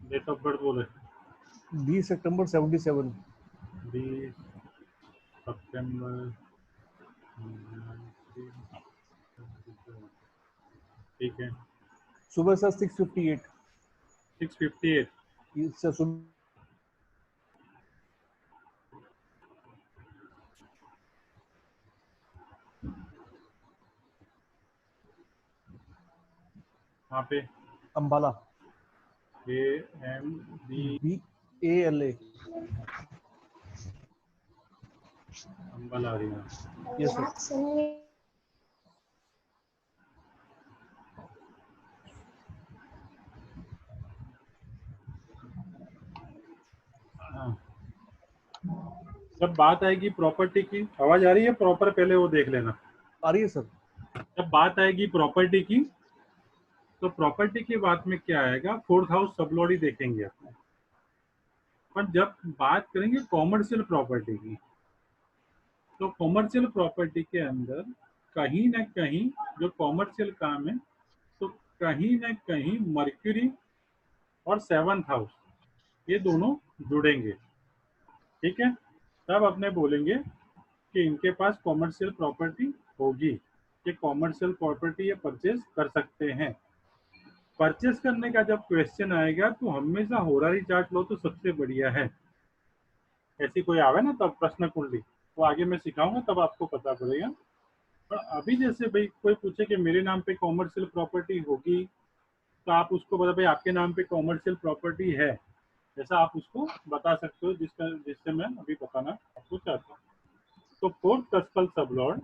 Date of birth बोले 20 सितंबर 77। 20 सितंबर। ठीक है। सुबह सर 6:58। 6:58। सर सुबह वहाँ पे Ambala. AMBALA Ambala Haryana. Yes sir. हाँ। जब बात आएगी प्रॉपर्टी की, आवाज आ रही है प्रॉपर, पहले वो देख लेना। आ रही है सर। जब बात आएगी प्रॉपर्टी की, तो प्रॉपर्टी की बात में क्या आएगा, फोर्थ हाउस सबलॉडी देखेंगे अपने। पर जब बात करेंगे कॉमर्शियल प्रॉपर्टी की, तो कॉमर्शियल प्रॉपर्टी के अंदर कहीं ना कहीं जो कॉमर्शियल काम है, तो कहीं ना कहीं मर्क्यूरी और 7th हाउस ये दोनों जुड़ेंगे। ठीक है, तब अपने बोलेंगे कि इनके पास कॉमर्शियल प्रॉपर्टी होगी, कि कॉमर्शियल प्रॉपर्टी ये परचेज कर सकते हैं। परचेज करने का जब क्वेश्चन आएगा तो हमेशा होरारी चार्ट लो तो सबसे बढ़िया है। ऐसी कोई आवे ना तब प्रश्न कुंडली, वो आगे मैं सिखाऊंगा तब आपको पता पड़ेगा। और अभी जैसे भाई कोई पूछे कि मेरे नाम पे कॉमर्शियल प्रॉपर्टी होगी, तो आप उसको बता भाई आपके नाम पे कॉमर्शियल प्रॉपर्टी है, ऐसा आप उसको बता सकते हो, जिससे मैं अभी बताना आपको चाहता हूँ। तो फोर्थ प्रिंसिपल सबलॉर्ड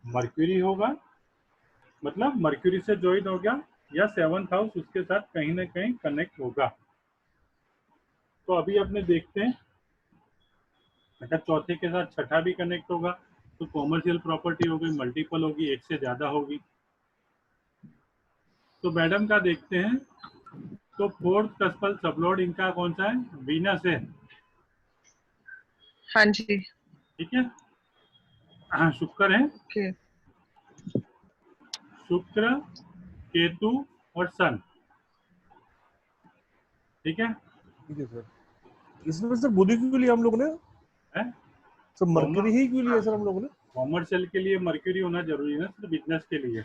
मर्क्यूरी होगा, मतलब मर्क्यूरी से ज्वाइन हो गया, या 7th हाउस उसके साथ कहीं ना कहीं कनेक्ट होगा। तो अभी अपने देखते हैं, अगर चौथे के साथ छठा भी कनेक्ट होगा तो कॉमर्शियल प्रॉपर्टी हो गई, मल्टीपल होगी, एक से ज्यादा होगी। तो मैडम का देखते हैं, तो फोर्थ प्रिंसिपल सबलॉर्ड इनका कौन सा है, वीनस है। हाँ जी। ठीक है, हाँ, शुक्र है। ओके। शुक्र, केतु और सन। ठीक है सर। इसमें सर बुध क्यों लिया हम लोग ने? सर मरकरी ही क्यों लिया सर हम लोगों ने? कॉमर्शियल के लिए मर्क्यूरी होना जरूरी है ना, सिर्फ बिजनेस के लिए।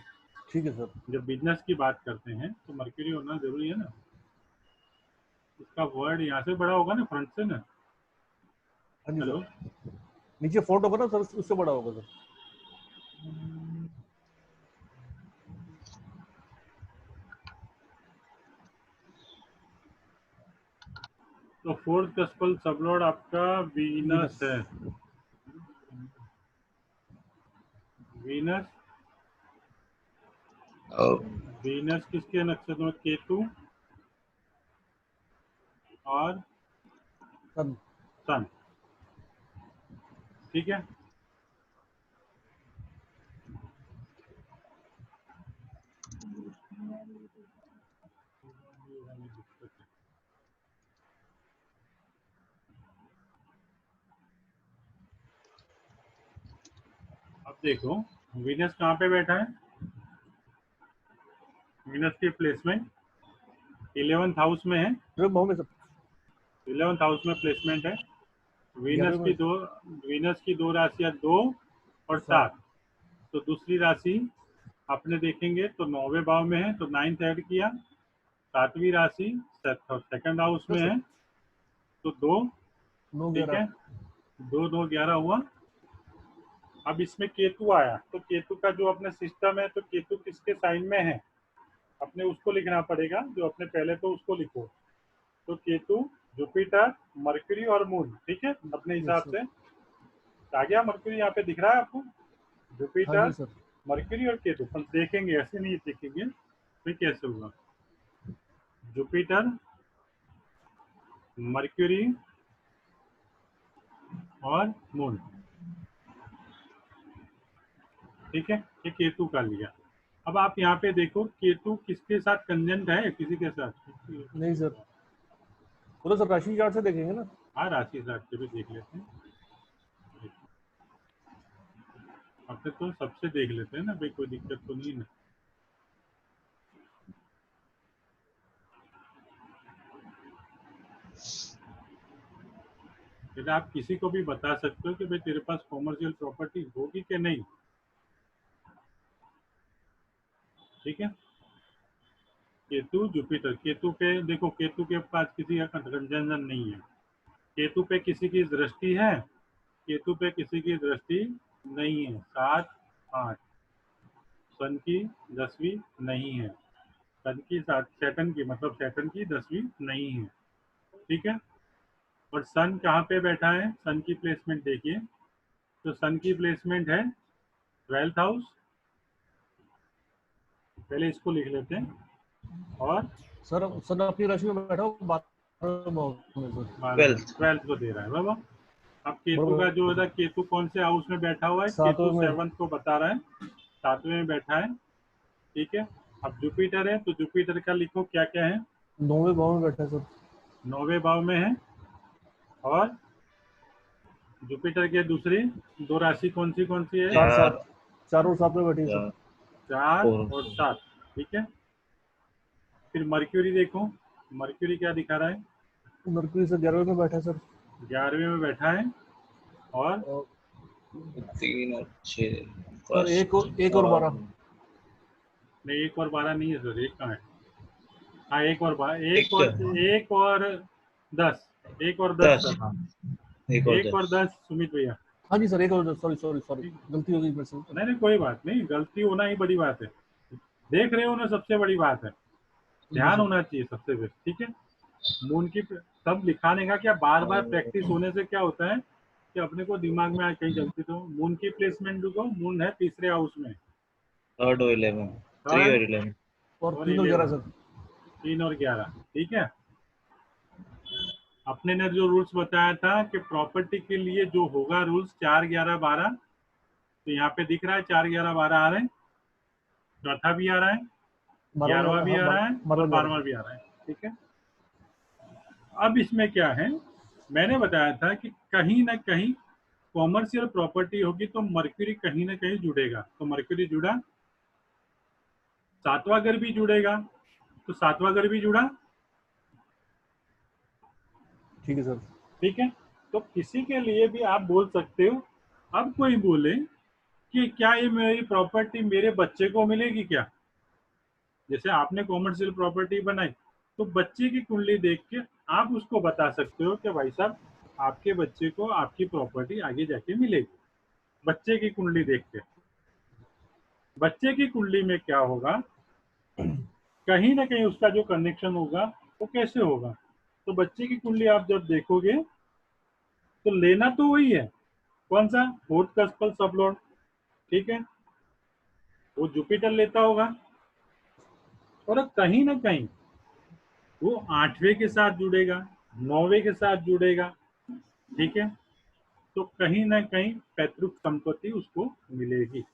ठीक है सर। जब बिजनेस की बात करते हैं तो मर्क्यूरी होना जरूरी है ना। इसका वर्ड यहाँ से बड़ा होगा ना, फ्रंट से ना। हेलो, नीचे फॉन्ट होगा ना सर, उससे बड़ा होगा सर। तो फोर्थ प्रिंसिपल सबलॉर्ड आपका वीनस है। वीनस, वीनस किसके नक्षत्र में, केतु और सन। सन। ठीक है, अब देखो वीनस कहाँ पे बैठा है। वीनस की प्लेसमेंट 11th हाउस में है। 11th हाउस में प्लेसमेंट है। वीनस की दो राशियां 2 और 7। तो दूसरी राशि अपने देखेंगे तो 9वें भाव में है, तो 9th ऐड किया। 7वीं राशि 2nd हाउस में है, तो 2। ठीक है, 2 2 11 हुआ। अब इसमें केतु आया, तो केतु का जो अपने सिस्टम है, तो केतु किसके साइन में है, अपने उसको लिखना पड़ेगा, जो अपने पहले तो उसको लिखो। तो केतु, जुपिटर, मरकरी और मून। ठीक है, अपने हिसाब से आ गया। मरकरी यहाँ पे दिख रहा है आपको, जुपिटर, मरकरी और केतु। पर देखेंगे ऐसे नहीं देखेंगे, फिर कैसे होगा। जुपिटर, मरकरी और मून। ठीक है, ये केतु का लिया। अब आप यहाँ पे देखो केतु किसके साथ कंजंक्ट है, किसी के साथ नहीं सर। वो तो सर राशि चार्ट से देखेंगे ना। हाँ, राशि चार्ट से भी देख लेते हैं। अपने तो सबसे देख लेते हैं ना भाई, कोई दिक्कत तो नहीं है ना। फिर आप किसी को भी बता सकते हो कि भाई तेरे पास कॉमर्शियल प्रॉपर्टी होगी कि नहीं, ठीक है। केतु जुपिटर, केतु पे देखो, केतु के पास किसी का कंजंक्शन नहीं है, केतु पे किसी की दृष्टि है, केतु पे किसी की दृष्टि नहीं है। 7 8, सन की 10वीं नहीं है, सन की सैटर्न की, मतलब सैटर्न की 10वीं नहीं है, ठीक है। और सन कहाँ पे बैठा है, सन की प्लेसमेंट देखिए, तो सन की प्लेसमेंट है 12th हाउस, पहले इसको लिख लेते हैं। और सर सर अपनी राशि में बैठा हो 12 में सर। 12th को दे रहा है बाबा। अब केतु का बराबर। जो है, केतु कौन से हाउस में बैठा हुआ है, केतु 7वें में। 7th को बता रहा है, 7वें में बैठा है, ठीक है। अब जुपिटर है, तो जुपिटर का लिखो क्या क्या है, 9वें भाव में बैठा है सर। 9वें भाव में है। और जुपिटर के दूसरी दो राशि कौन सी है, 4 7, 4 और 7 में बैठी है सर। 4 और 7, ठीक है। फिर मर्क्यूरी देखो, मर्क्यूरी क्या दिखा रहा है, मरकरी सर 11वें में बैठा है सर। 11वें में बैठा है। और 3 और 6 सर 1 और 12। नहीं, 1 और 12 नहीं है सर, एक कहाँ है, हाँ 1 और 12, 1 और 10, 1 और 10 सर, हाँ 1 और 10 सुमित भैया। हाँ जी सर 1 और 10, सॉरी गलती हो गई मेरे से। नहीं कोई बात नहीं, गलती होना ही बड़ी बात है, देख रहे हो ना, सबसे बड़ी बात है, ध्यान होना चाहिए सबसे बेस्ट, ठीक है। मून की सब लिखाने का क्या, बार बार प्रैक्टिस होने से क्या होता है कि अपने को दिमाग में कहीं गलती, तो मून की प्लेसमेंट देखो, मून है तीसरे हाउस में, 3 और 11 3 और 11 और 3 और 11 सर। 3 और 11, ठीक है। अपने ने जो रूल्स बताया था कि प्रॉपर्टी के लिए जो होगा रूल्स 4 11 12, तो यहाँ पे दिख रहा है 4 11 12 आ रहे हैं, चौथा भी आ रहा है, 11वां भी आ रहा है और 12वां भी आ रहा है, ठीक है। अब इसमें क्या है, मैंने बताया था कि कहीं ना कहीं कॉमर्शियल प्रॉपर्टी होगी तो मर्क्यूरी कहीं ना कहीं जुड़ेगा, तो मर्क्यूरी जुड़ा, 7वां घर भी जुड़ेगा, तो 7वां घर भी जुड़ा, ठीक है सर। ठीक है। तो किसी के लिए भी आप बोल सकते हो। अब कोई बोले कि क्या ये मेरी प्रॉपर्टी मेरे बच्चे को मिलेगी क्या, जैसे आपने कॉमर्शियल प्रॉपर्टी बनाई, तो बच्चे की कुंडली देख के आप उसको बता सकते हो कि भाई साहब आपके बच्चे को आपकी प्रॉपर्टी आगे जाके मिलेगी, बच्चे की कुंडली देख के। बच्चे की कुंडली में क्या होगा, कहीं ना कहीं उसका जो कनेक्शन होगा वो कैसे होगा, तो बच्चे की कुंडली आप जब देखोगे तो लेना तो वही है, कौन सा, 4th कस्पल सबलॉर्ड, ठीक है, वो जुपिटर लेता होगा, और कहीं ना कहीं वो 8वें के साथ जुड़ेगा, 9वें के साथ जुड़ेगा, ठीक है। तो कहीं ना कहीं पैतृक संपत्ति उसको मिलेगी,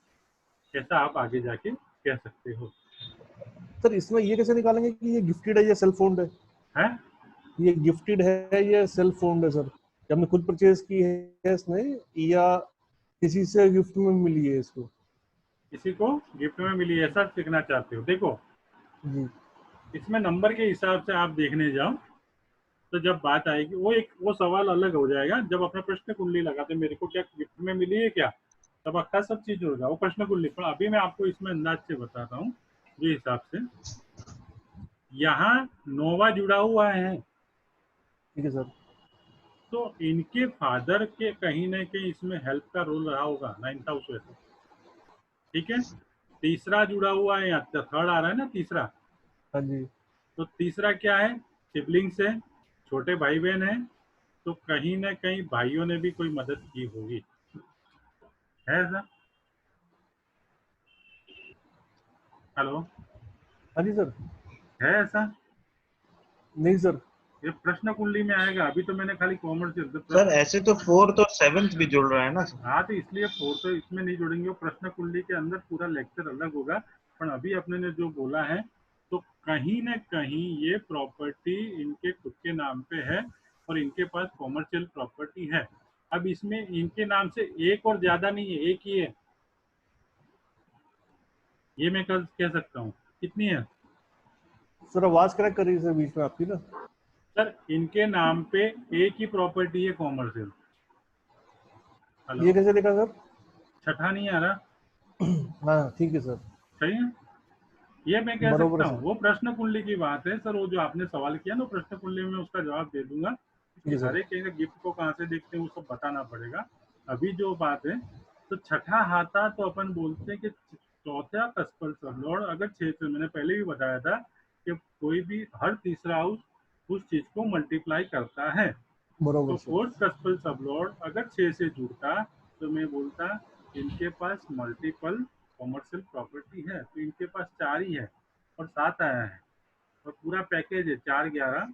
ऐसा आप आगे जाके कह सकते हो। सर इसमें ये कैसे निकालेंगे कि ये गिफ्टेड है या सेल्फ ओन्ड है? हैं? ये गिफ्टेड है या सेल्फ ओन्ड है सर? हमने खुद परचेज की है इसने या किसी से गिफ्ट में मिली है इसको? किसी को गिफ्ट में मिली, ऐसा सीखना चाहते हो, देखो जी इसमें नंबर के हिसाब से आप देखने जाओ, तो जब बात आएगी वो सवाल अलग हो जाएगा, जब अपना प्रश्न कुंडली लगाते मेरे को क्या गिफ्ट में मिली है क्या, तब अक्का सब चीज होगा वो प्रश्न कुंडली पर। अभी मैं आपको इसमें अंदाज से बताता हूँ, ये हिसाब से यहाँ 9वां जुड़ा हुआ है, ठीक है सर। तो इनके फादर के कहीं ना कहीं इसमें हेल्प का रोल रहा होगा 9th हाउस में, ठीक है। तीसरा जुड़ा हुआ है, यहाँ थर्ड आ रहा है ना तीसरा, हाँ जी। तो तीसरा क्या है, सिबलिंग्स है, छोटे भाई बहन है, तो कहीं ना कहीं भाइयों ने भी कोई मदद की होगी, है ऐसा? हेलो, हाँ जी सर। है ऐसा? नहीं सर। ये प्रश्न कुंडली में आएगा, अभी तो मैंने खाली कॉमर्शियल सर ऐसे तो 4th और 7th भी जुड़ रहा है ना। हाँ, तो इसलिए 4th तो इसमें नहीं जोड़ेंगे, वो प्रश्न कुंडली के अंदर पूरा लेक्चर अलग होगा, पर अभी अपने ने जो बोला है, तो कहीं ना कहीं ये प्रॉपर्टी इनके खुद के नाम पे है और इनके पास कॉमर्शियल प्रॉपर्टी है। अब इसमें इनके नाम से एक और ज्यादा नहीं है, एक ही है, ये मैं कह सकता हूँ। कितनी है सर आवाज क्रैक कर रही है सर बीच में आपकी ना। सर? इनके नाम पे एक ही प्रॉपर्टी है कॉमर्शियल। हेलो, ये कैसे लिखा सर? छठा नहीं आ रहा? हाँ ठीक है सर, सही है, ये मैं कह बरोबर सकता है हूँ। सर। वो प्रश्न कुंडली की बात है सर, वो जो आपने सवाल किया ना प्रश्न कुंडली में, उसका जवाब दे दूंगा कि जी सर। हर एक गिफ्ट को कहाँ से देखते हैं वो सब बताना पड़ेगा। अभी जो बात है, तो छठा हाथा तो अपन बोलते हैं कि चौथा कस्पल सबलॉर्ड अगर 6 से, मैंने पहले भी बताया था कि कोई भी हर तीसरा हाउस उस चीज को मल्टीप्लाई करता है। तो बरोबर सर। फोर्थ कस्पल सबलॉर्ड अगर 6 से जुड़ता तो मैं बोलता इनके पास मल्टीपल कॉमर्शियल प्रॉपर्टी है, तो इनके पास 4 ही है और 7 आया है और पूरा पैकेज है 4, 11,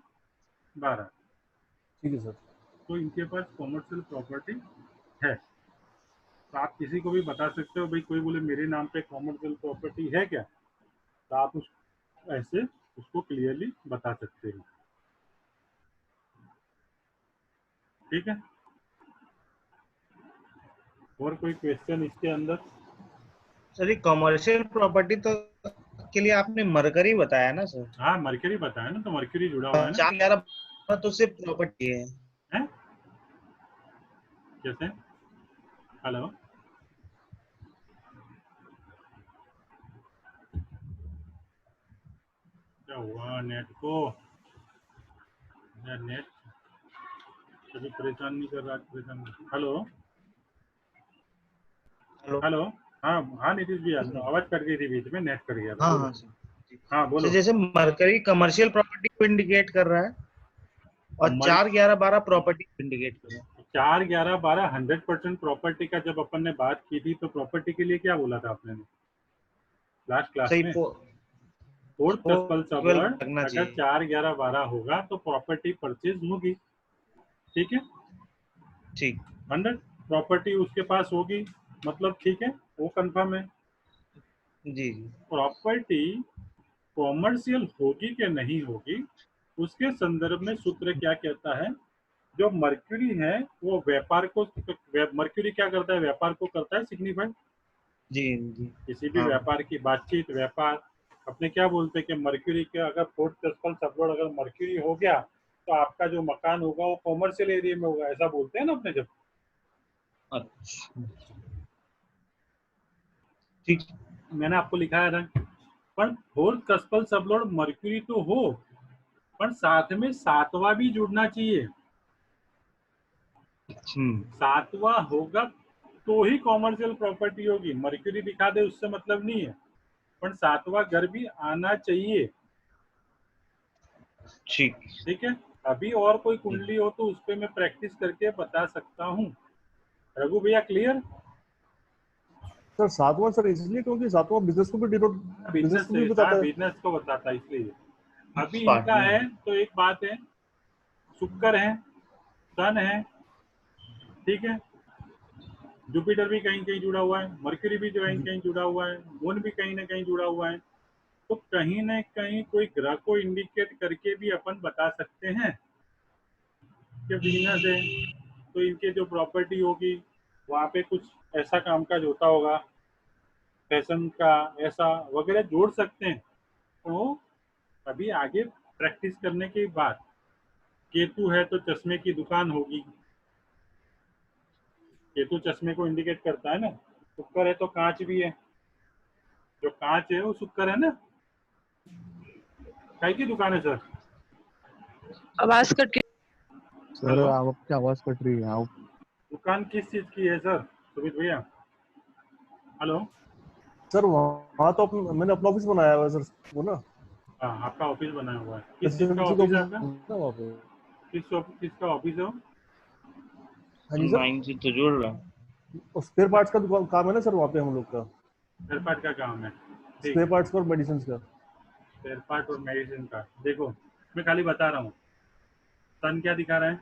12। ठीक है सर। तो इनके पास कॉमर्शियल प्रॉपर्टी है। तो आप किसी को भी बता सकते हो, भाई कोई बोले मेरे नाम पे कॉमर्शियल प्रॉपर्टी है क्या, तो आप उस ऐसे उसको क्लियरली बता सकते हो। ठीक है, और कोई क्वेश्चन इसके अंदर? सर ये कमर्शियल प्रॉपर्टी तो के लिए आपने मरकरी बताया ना सर? हाँ, मर्क्यूरी बताया ना, तो मर्क्यूरी जुड़ा हुआ है ना। 411 तो सिर्फ प्रॉपर्टी है। है कैसे? हेलो, क्या हुआ नेट को? यार नेट कभी परेशान नहीं कर रहा, परेशान। Hello, hello. हेलो। हाँ हाँ नीतीश जी, आवाज कट गई थी बीच में, नेट कट गया था, हाँ बोलो। हाँ सर। हाँ सर बोलो। जैसे मरकरी कमर्शियल प्रॉपर्टी को इंडिकेट कर रहा है और मल 411 प्रॉपर्टी को इंडिकेट कर रहा है। 4, 11, 12 100% प्रॉपर्टी का जब अपन ने बात की थी, तो प्रॉपर्टी के लिए क्या बोला था आपने लास्ट क्लास सही में? पो फोर्थ कस्पल 12 सबवर्ड लगना अगर चाहिए। 4, 11, 12 होगा तो प्रॉपर्टी परचेज होगी। ठीक है, ठीक। 100 प्रॉपर्टी उसके पास होगी, मतलब ठीक है, वो कंफर्म है। जी जी। प्रॉपर्टी कॉमर्शियल होगी कि नहीं होगी, उसके संदर्भ में सूत्र क्या कहता है? जो मर्क्यूरी है वो व्यापार को, मर्क्यूरी क्या करता है? व्यापार को करता है सिग्निफाई। जी जी। किसी भी हाँ व्यापार की बातचीत, व्यापार, अपने क्या बोलते हैं कि मर्क्यूरी के अगर फोर्थ प्रिंसिपल सबलोड अगर मर्क्यूरी हो गया तो आपका जो मकान होगा वो कॉमर्शियल एरिया में होगा, ऐसा बोलते हैं ना अपने जब। अच्छा ठीक। मैंने आपको लिखाया था, पर फोर्थ कस्पल सबलोड मर्क्यूरी तो हो, पर साथ में सातवां भी जुड़ना चाहिए। सातवां होगा तो ही कॉमर्शियल प्रॉपर्टी होगी। मर्क्यूरी दिखा दे उससे मतलब नहीं है, पर सातवां घर भी आना चाहिए। ठीक। ठीक है, अभी और कोई कुंडली हो तो उस पर मैं प्रैक्टिस करके बता सकता हूँ। रघु भैया क्लियर? सर सातवां सर इसलिए क्योंकि सातवां बिजनेस को भी डिनोट, बिजनेस बिजनेस को से, भी हाँ बताता है। बिजनेस को बताता है इसलिए। अभी इनका पार्टनर। है तो एक बात है, शुक्र है, सन है, ठीक है, जुपिटर भी कहीं कहीं जुड़ा हुआ है, मर्क्यूरी भी जो कहीं कहीं जुड़ा हुआ है, मून भी कहीं ना कहीं जुड़ा हुआ है। तो कहीं ना कहीं कोई ग्रह को इंडिकेट करके भी अपन बता सकते हैं कि बिजनेस है तो इनके जो प्रॉपर्टी होगी वहाँ पे कुछ ऐसा कामकाज होता होगा, फैशन का ऐसा वगैरह जोड़ सकते हैं। तो अभी आगे प्रैक्टिस करने के बाद, केतु है तो चश्मे की दुकान होगी, केतु चश्मे को इंडिकेट करता है ना। शुक्र है तो कांच भी है, जो कांच है वो शुक्र है ना। काय की दुकान है सर? आवाज कट के। सर हेलो, आपकी आवाज कट रही है आप। दुकान किस चीज की है सर सुमित भैया? हेलो। सर वहाँ तो मैंने अपना ऑफिस बनाया हुआ है सर, वो ना हाँ, आपका ऑफिस बना हुआ है, किस चीज का एसएमसी का ऑफिस है ऑफिस आपका? ना वहाँ पे। किसका ऑफिस है वो? हाँ जी सर, 9 से तो जुड़ रहा है। और स्पेयर पार्ट्स का दुकान काम है ना सर वहाँ पे हम लोग का। स्पेयर पार्ट का काम है, ठीक स्पेयर है। पार्ट्स और मेडिसिन का। स्पेयर पार्ट और मेडिसिन का, देखो मैं खाली बता रहा हूँ। सन क्या दिखा रहा है?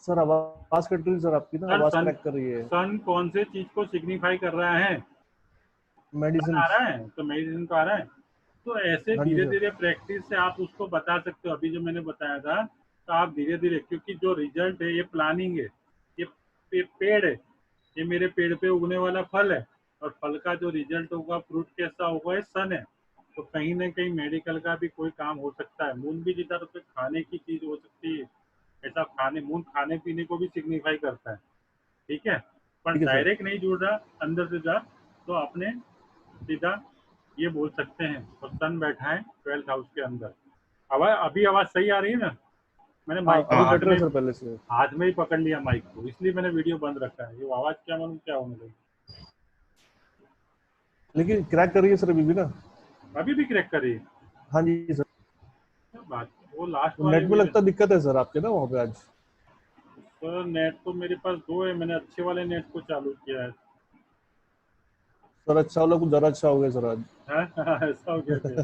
सर आवाज कट रही है सर आपकी ना, सर आवाज सन, क्रैक कर रही है। सन कौन से चीज को सिग्निफाई कर रहा है? सन मेडिसिन। आ रहा है तो मेडिसिन को आ रहा है। तो ऐसे हाँ जी धीरे सर। धीरे प्रैक्टिस से आप उसको बता सकते हो। अभी जो मैंने बताया था, तो आप धीरे धीरे, क्योंकि जो रिजल्ट है ये प्लानिंग है, ये पेड़ है, ये मेरे पेड़ पे उगने वाला फल है, और फल का जो रिजल्ट होगा, फ्रूट कैसा होगा, ये सन है। तो कहीं ना कहीं मेडिकल का भी कोई काम हो सकता है। मून भी जिधर पे खाने की चीज हो सकती है, ऐसा मून खाने पीने को भी सिग्निफाई करता है। ठीक है, पर ठीक है सर। डायरेक्ट नहीं जुड़ रहा अंदर से जा, तो आपने सीधा ये बोल सकते हैं। और सन बैठा है 12th हाउस के अंदर। आवाज अभी आवाज सही आ रही है ना? मैंने हाँ माइक को अभी हाँ। बेटर है सर पहले से। हाथ में ही पकड़ लिया माइक को, इसलिए मैंने वीडियो बंद रखा है। ये आवाज क्या मालूम क्या होने लगी। लेकिन क्रैक कर रही है सर अभी भी ना। अभी भी क्रैक कर रही है? हाँ जी सर। क्या बात, वो लास्ट तो वाले नेट में वीडियो। लगता दिक्कत है सर आपके ना वहाँ पे आज। सर नेट तो मेरे पास दो है, मैंने अच्छे वाले नेट को चालू किया है। सर अच्छा वाला कुछ ज़्यादा अच्छा हो गया सर आज। हाँ, ऐसा हो गया क्या?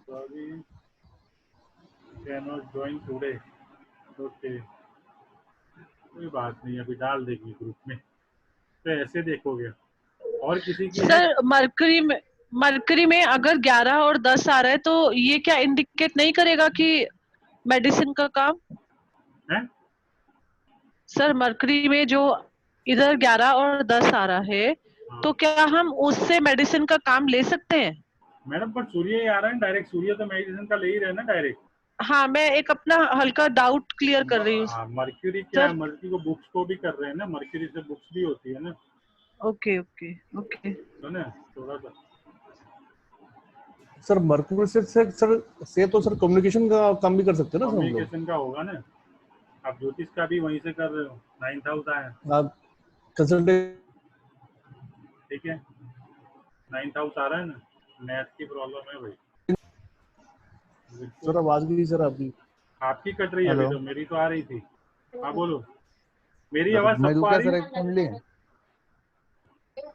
Sorry, can not join today. Okay, कोई बात नहीं, अभी डाल देगी ग्रुप में। तो ऐसे देखोगे। और किसी की है? सर मरकरी में अगर 11 और 10 आ रहा है तो ये क्या इंडिकेट नहीं करेगा कि मेडिसिन का काम? हैं? सर मरकरी में जो इधर 11 और 10 आ रहा है, हाँ तो क्या हम उससे मेडिसिन का काम ले सकते हैं? मैडम, पर सूर्य ही आ रहा है डायरेक्ट। सूर्य तो मेडिसिन का ले ही रहे हैं ना डायरेक्ट। हाँ, मैं एक अपना हल्का डाउट क्लियर कर रही हूँ हाँ, मर्क्यूरी क्या है, सर। मर्क्यूरी को बुक्स को भी कर रहे हैं ना, मर्क्यूरी से बुक्स भी होती है ना, ओके ओके ओके। है ना, थोड़ा सा। सर मरकुरी से सर से तो सर कम्युनिकेशन का काम भी कर सकते हैं ना सर हम लोग। कम्युनिकेशन का होगा ना। आप ज्योतिष का भी वहीं से कर रहे हो, 9th हाउस आया। आप कंसल्टेंट। ठीक है, 9th हाउस आ रहा है ना, मैथ की प्रॉब्लम है भाई। बिल्कुल। सर आवाज गई सर आपकी। आपकी कट रही है अभी, हेलो तो मेरी तो आ रही थी। हाँ बोलो, मेरी सर, आवाज मैं सबको दूं आ क्या रही सर है? एक कुंडली? हेलो।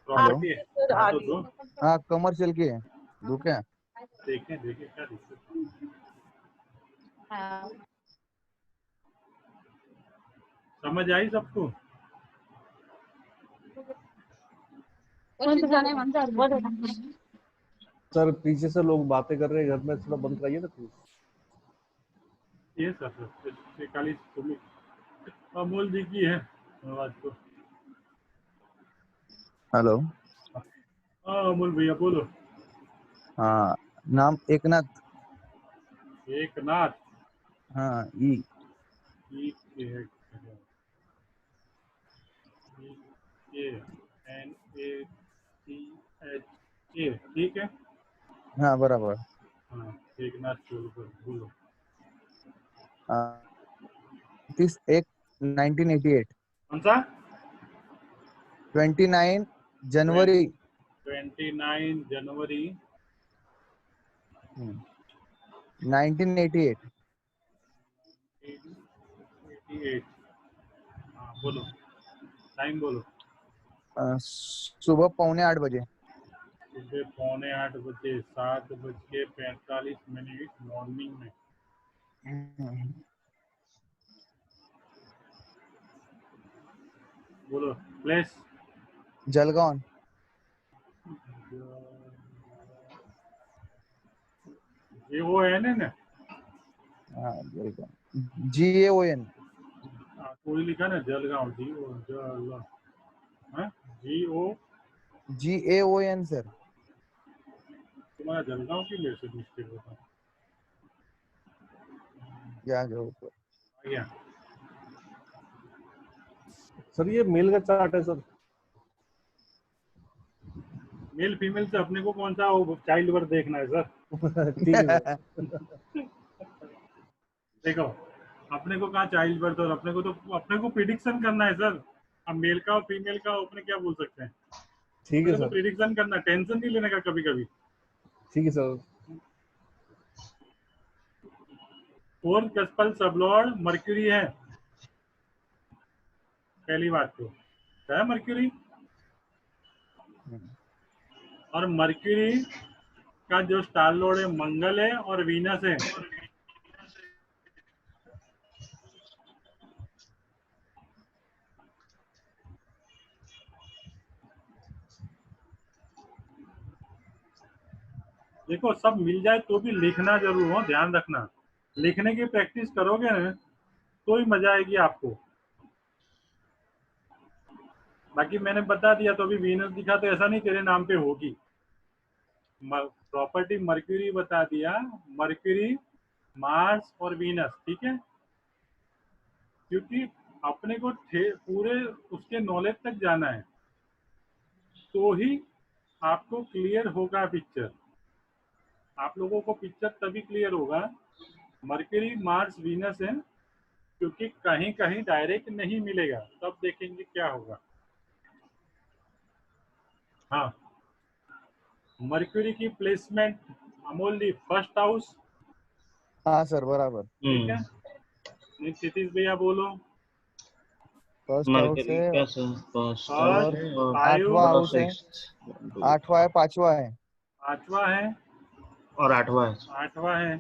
प्रॉपर्टी है। हाँ तो दो, हाँ, कमर्शियल की है, दूं क्या? देखें देखें क्या दिक्कत है। समझ आई सबको? सर पीछे से लोग बातें कर रहे हैं घर में, थोड़ा बंद कराइए ना प्लीज। ये सर खाली अमोल जी की है आवाज तो। हेलो। हाँ अमोल भैया बोलो। हाँ, नाम एकनाथ। एक नाथ। हाँ, ई के A N A C H A, ठीक है। हाँ बराबर। हाँ, एक नाथ चोलकर बोलो। 31/1/1988। कौन सा? 29 जनवरी 29 जनवरी 1988। 1988। हाँ बोलो, टाइम बोलो। सुबह 7:45 बजे। सुबह 7:45 बजे, 7:45 मॉर्निंग में। बोलो प्लेस। जलगांव। ये वो है ना? हाँ जलगांव, GAON। कोई लिखा ना जलगांव, जी ओ जल, हाँ, जी ओ। GAON sir. तुम्हारा जलगांव की मेरे से मिस्टेक होता है। क्या जो आ गया। सर ये मेल का चार्ट है सर। मेल फीमेल से अपने को कौन सा चाइल्ड बर्थ देखना है सर? ठीक है सर। देखो, अपने को कहाँ चाइल्ड बर्थ, और अपने को प्रिडिक्शन करना है सर। अब मेल का और फीमेल का अपने क्या बोल सकते हैं? ठीक है अपने को सर। प्रिडिक्शन करना, टेंशन नहीं लेने का कभी कभी। ठीक है सर। फोर्थ कस्पल सबलॉर्ड मर्क्यूरी है। पहली बात तो है मर्क्यूरी, और मर्क्यूरी का जो स्टार लॉर्ड है मंगल है और वीनस है। देखो सब मिल जाए तो भी लिखना जरूर हो, ध्यान रखना। लिखने की प्रैक्टिस करोगे ना तो ही मजा आएगी आपको। बाकी मैंने बता दिया तो अभी वीनस दिखा तो ऐसा नहीं तेरे नाम पे होगी। प्रॉपर्टी मर्क्यूरी बता दिया, मर्क्यूरी, मार्स और वीनस, ठीक है। क्योंकि अपने को पूरे उसके नॉलेज तक जाना है तो ही आपको क्लियर होगा पिक्चर। आप लोगों को पिक्चर तभी क्लियर होगा, मर्क्यूरी, मार्स, वीनस है, क्योंकि कहीं कहीं डायरेक्ट नहीं मिलेगा, तब देखेंगे क्या होगा। हाँ, मर्क्यूरी की प्लेसमेंट अमोली फर्स्ट हाउस, हाँ सर बराबर। ठीक है। क्षितिज भैया बोलो। फर्स्ट हाउस मरकरी है का फर्स्ट और है और 8वां हाउस है, सिक्स्थ 8वां है, 5वां है। 5वां है और 8वां है। 8वां है।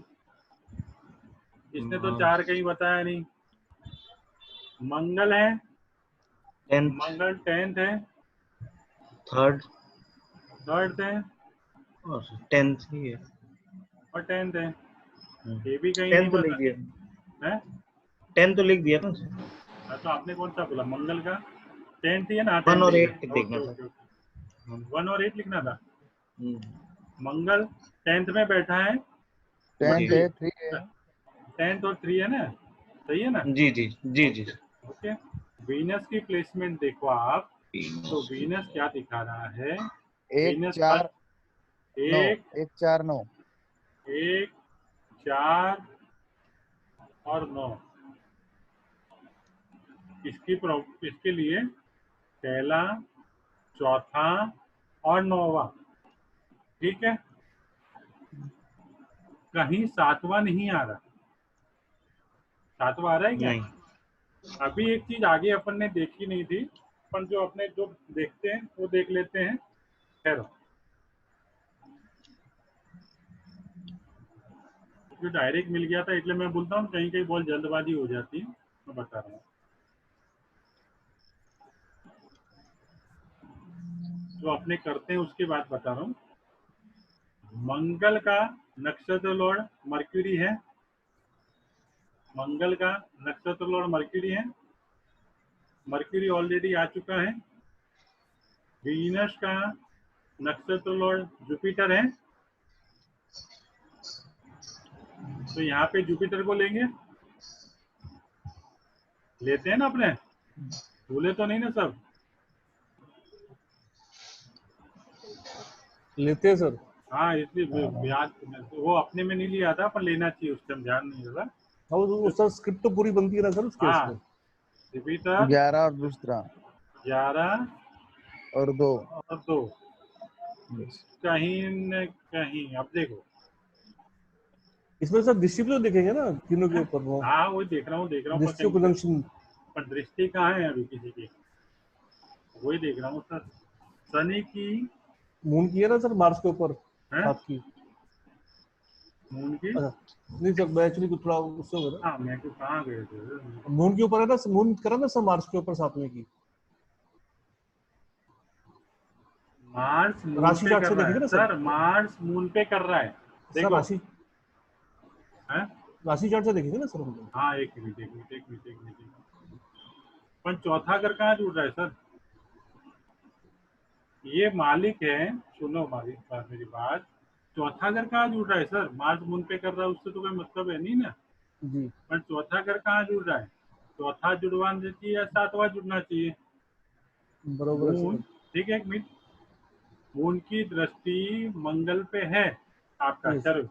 इसने तो 4 कहीं बताया नहीं। मंगल है, 10th मंगल 10th है, थर्ड 3rd है और 10th ही है। और 10th है। ये भी कहीं नहीं 10th तो लिख बता दिया, है। 10th तो लिख दिया ना। हाँ, तो आपने कौन सा बोला? मंगल का 10th ही है ना? 1 और 10th ही 8 है। देखना ओके था। ओके ओके, 1 और 8 लिखना था। हम्म, मंगल 10th में बैठा है, 10th है, 3 है। 10th और 3 है ना, सही है ना? जी जी जी जी। ओके। वीनस की प्लेसमेंट देखो आप, तो वीनस क्या दिखा रहा है? 1 वीनस 4 9, 1 1 4 9। 1 4 और 9। इसके लिए पहला, चौथा और 9वां, ठीक है। कहीं 7वां नहीं आ रहा। 7वां आ रहा है क्या? नहीं, अभी एक चीज आगे अपन ने देखी नहीं थी, अपन जो अपने जो देखते हैं वो देख लेते हैं। खैर, जो डायरेक्ट मिल गया था इसलिए मैं बोलता हूँ कहीं कहीं बहुत जल्दबाजी हो जाती है, मैं बता रहा हूँ। जो अपने करते हैं उसकी बात बता रहा हूँ। मंगल का नक्षत्र लॉर्ड मर्क्यूरी है, मंगल का नक्षत्र लॉर्ड मर्क्यूरी है, मर्क्यूरी ऑलरेडी आ चुका है। वीनस का नक्षत्र लॉर्ड जुपिटर है, तो यहाँ पे जुपिटर को लेंगे, लेते हैं ना अपने, भूले तो नहीं ना सब? लेते हैं सर। हाँ, इसलिए याद वो अपने में नहीं लिया था, पर लेना चाहिए, उस टाइम ध्यान नहीं रहा। हाँ वो सर स्क्रिप्ट तो पूरी बनती है ना सर उसके हाँ, उसमें। जुपिटर 11 और दूसरा 11 और 2। और 2, कहीं न कहीं। अब देखो, इसमें सर डिस्ट्रीब्यूटर देखेंगे ना तीनों के ऊपर वो हाँ वो देख रहा हूँ डिस्ट्रीब्यूट कंजंक्शन। पर दृष्टि कहाँ है अभी किसी की? वही देख रहा हूँ सर। शनि की मून की है ना सर मार्स के ऊपर है, 7 की। मून की। अच्छा नहीं सर मैं एक्चुअली थोड़ा उससे हो रहा हाँ, मैं तो कहाँ गए थे? मून के ऊपर है ना, मून करा ना सर मार्स के ऊपर 7वें की। मार्स मून राशि पे चार्ट कर से रहा देखेंगे है ना सर, मार्स मून पे कर रहा है, सर देखो। है? राशि चार्ट से देखेंगे ना सर हम लोग। हाँ, एक मिनट एक मिनट एक मिनट एक मिनट। पर चौथा घर कहाँ जुड़ रहा है सर? ये मालिक है, सुनो मालिक बात, मेरी बात। चौथा घर कहाँ जुड़ रहा है सर? मार्स मून पे कर रहा है, उससे तो कोई मतलब है नहीं ना। जी पर चौथा घर कहाँ जुड़ रहा है? चौथा जुड़वाना चाहिए या 7वां जुड़ना चाहिए? बरोबर है मून, सर। ठीक है, एक मिनट। मून की दृष्टि मंगल पे है आपका, यस चलो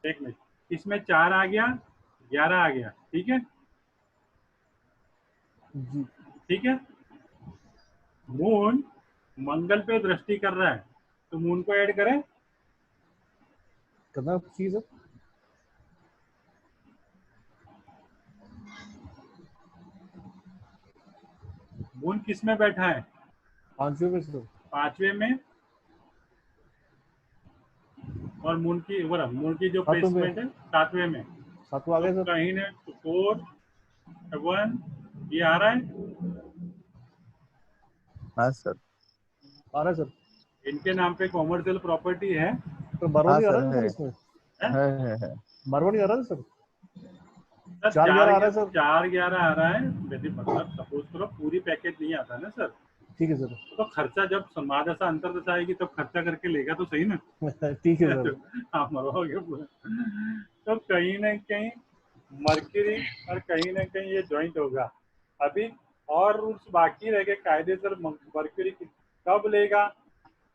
एक मिनट। इसमें 4 आ गया, 11 आ गया, ठीक है, जी ठीक है। मून मंगल पे दृष्टि कर रहा है, तो मून को ऐड करें। करना चाहिए सर। मून किस में बैठा है? 5वें में सर। 5वें में। और मून की जो 7वें में प्लेसमेंट है 7वें में। 7वां आ तो गया सर। कहीं ने 4 1 ये आ रहा है। हाँ सर। आ रहा है सर। इनके नाम पे कॉमर्शियल प्रॉपर्टी है, तो मारवाड़ी हाँ आ सर, रहा है है सर इसमें? है। मारवाड़ी आ रहा है सर? सर 4-11 आ रहा है सर? 4-11 आ रहा है। यदि मतलब सपोज करो पूरी पैकेज नहीं आता ना सर, ठीक है सर। तो खर्चा जब समादशा अंतरदशा आएगी तब खर्चा करके लेगा तो सही ना। ठीक है सर। आप मरवाओगे पूरा। तो कहीं ना कहीं मर्क्यूरी और कहीं ना कहीं ये ज्वाइंट होगा अभी। और रूल्स बाकी रह गए कायदे सर। मर्क्यूरी कब लेगा,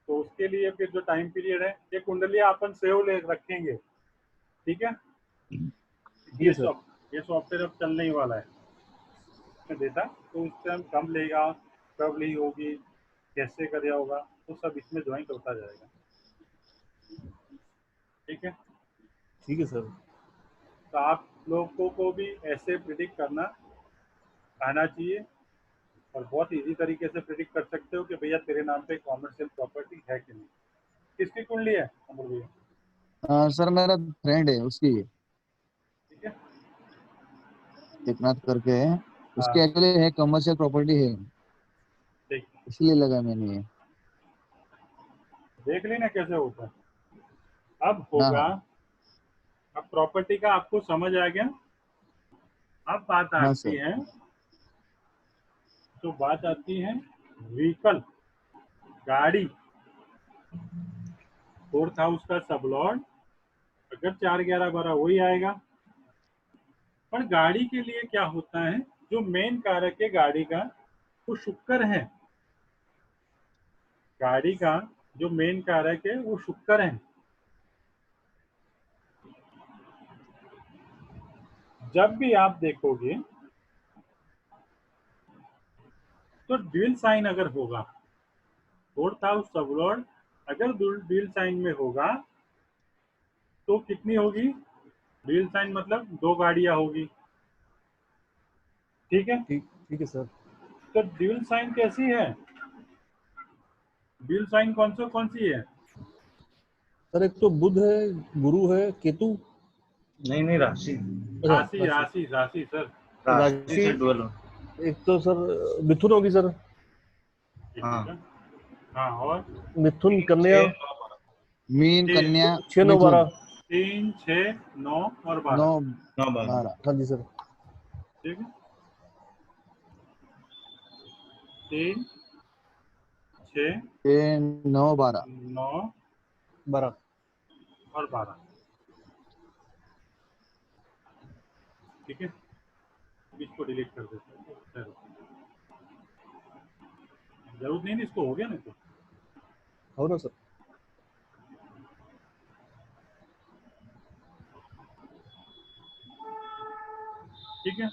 तो उसके लिए फिर जो टाइम पीरियड है, ये कुंडली अपन सेव ले रखेंगे, ठीक है। ठीक है सर। ये सॉफ्टवेयर अब चलने ही वाला है देता, तो उस टाइम कब लेगा, कब ली होगी, कैसे कर होगा, तो सब इसमें ज्वाइंट होता जाएगा, ठीक है। ठीक है सर। तो आप लोगों को भी ऐसे प्रिडिक्ट करना आना चाहिए, और बहुत इजी तरीके से प्रिडिक्ट कर सकते हो कि भैया तेरे नाम पे कॉमर्शियल प्रॉपर्टी है कि नहीं। किसकी कुंडली है अमर भैया? सर मेरा फ्रेंड है, उसकी ठीक है। एकनाथ करके है, उसके हाँ एक्चुअली है, कमर्शियल प्रॉपर्टी है, ठीक, इसलिए लगा मैंने ये। देख लेना कैसे होता है। अब हाँ होगा, हाँ अब प्रॉपर्टी का आपको समझ आ गया। अब बात हाँ आती सर। है, तो बात आती है व्हीकल, गाड़ी, फोर्थ हाउस का सबलॉर्ड। अगर 4-11-12 वही आएगा। पर गाड़ी के लिए क्या होता है, जो मेन कारक है गाड़ी का वो शुक्र है। गाड़ी का जो मेन कारक है वो शुक्र है। जब भी आप देखोगे तो ड्यूल साइन अगर होगा, फोर्थ हाउस सबलॉर्ड अगर ड्यूल साइन में होगा, तो कितनी होगी? ड्यूल साइन मतलब दो गाड़ियां होगी, ठीक है। ठीक है सर। तो ड्यूल साइन कैसी है? ड्यूल साइन कौन सी है? सर एक तो बुध है, गुरु है, केतु। नहीं नहीं, राशि। अच्छा राशि राशि। राशि राशि सर। राशि राशि से डुअल हो। एक तो सर मिथुन होगी सर। एक हाँ। मिनट। हाँ, और मिथुन, 3, कन्या। 6, 9, 12। मीन, तीन कन्या, 6, 9, मिथुन। 12। 3, 6, 9 और 9 12, 9, 12। 12। हाँ जी सर। ठीक है। 3, 6, 9 12। 9 12। और 12, ठीक है। इसको डिलीट कर देते हैं, चलो। जरूरत नहीं, इसको हो गया ना तो। हो ना सर। ठीक है।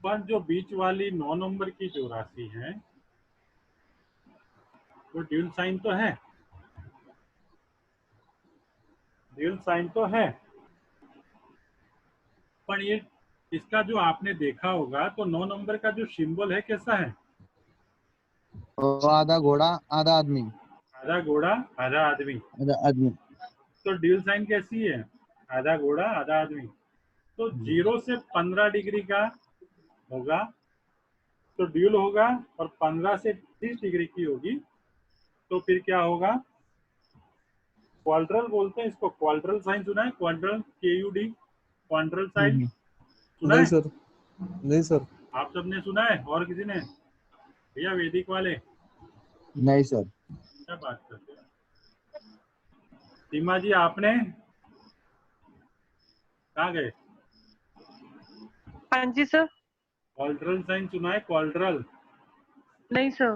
पर जो बीच वाली 9 नंबर की जो राशि है वो ड्यूल साइन तो है, ड्यूल साइन तो है। पर ये इसका जो आपने देखा होगा, तो 9 नंबर का जो सिंबल है कैसा है? और आधा घोड़ा, आधा आदमी। आधा घोड़ा आधा आदमी। आधा आदमी। तो ड्यूल साइन कैसी है? आधा घोड़ा आधा आदमी। तो 0 से 15 डिग्री का होगा, तो ड्यूल होगा। और 15 से 30 डिग्री की होगी, तो फिर क्या होगा? क्वाड्रल बोलते हैं इसको। क्वाड्रल साइन सुना है? क्वाड्रल, KUD, क्वाड्रल साइन सुना नहीं है? सर। नहीं सर। आप सबने सुना है? और किसी ने? भैया वैदिक वाले नहीं सर। क्या बात करते हैं? सीमा जी आपने कहाँ गए? हाँ जी सर। क्वाड्रल साइन सुना है? क्वाड्रल। नहीं सर।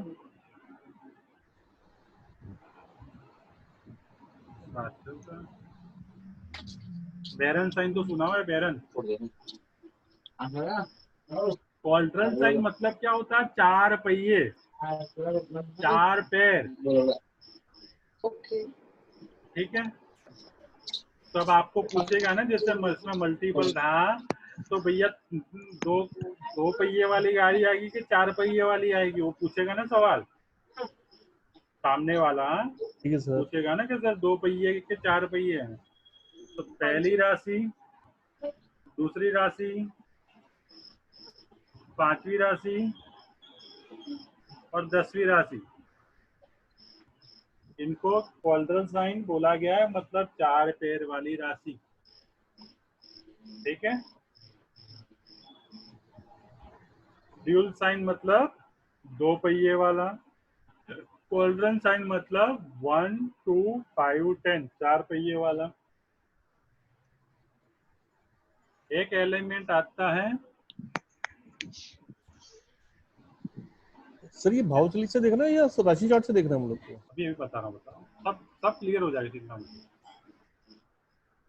बैरन साइन तो सुना हुआ है? बैरन। क्वाड्रल साइन मतलब क्या होता है? 4 पहिए, 4 पैर, ठीक है। तो अब आपको पूछेगा ना, जैसे इसमें मल्टीपल था, तो भैया दो दो पहिए वाली गाड़ी आएगी कि 4 पहिए वाली आएगी, वो पूछेगा ना सवाल। सामने वाला ठीक है सर। पूछेगा ना कि सर 2 पहिए के 4 पहिए हैं। तो पहली राशि, दूसरी राशि, पांचवी राशि और 10वीं राशि, इनको क्वाड्रेंट साइन बोला गया है, मतलब 4 पैर वाली राशि। ठीक है। ड्यूल साइन मतलब 2 पहिए वाला। क्वाड्रेंट साइन मतलब 1 2 5 10 4 पहिए वाला। एक एलिमेंट आता है, सर ये भावचलित से देखना है या राशि चार्ट से देखना है हम लोग को? अभी बता रहा हूँ, सब सब क्लियर हो जाएगा चिंता मत करो।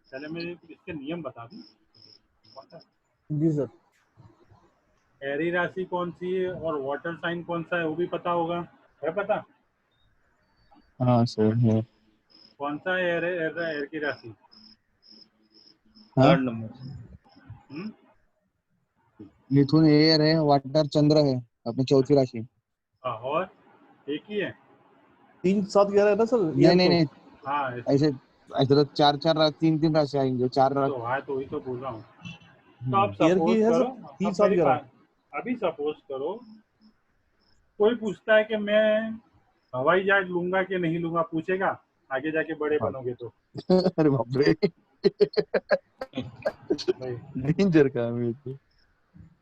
पहले मैं इसके नियम बता दूं। जी सर। एरी राशि कौन सी है और वाटर साइन कौन सा है वो भी पता होगा, है पता? हाँ सर है। कौन सा है एर, एर, एर की राशि? हाँ? 3rd number. मिथुन एयर है, वाटर चंद्र है अपनी चौथी राशि। और एक ही है। 3 7 11 है ना सर नहीं एयर नहीं तो? नहीं, हाँ ऐसे ऐसे ऐसे तो चार चार 3 3 राशि आएंगे, चार तो है, तो वही तो बोल रहा हूँ। तो आप एयर की सपोज है करो, सर 3 अब 7 मेरी 11। बात, अभी सपोज करो कोई पूछता है कि मैं हवाई जहाज लूंगा कि नहीं लूंगा, पूछेगा आगे जाके बड़े हाँ। बनोगे तो। अरे बाप रे, भाई डेंजर काम है ये तो।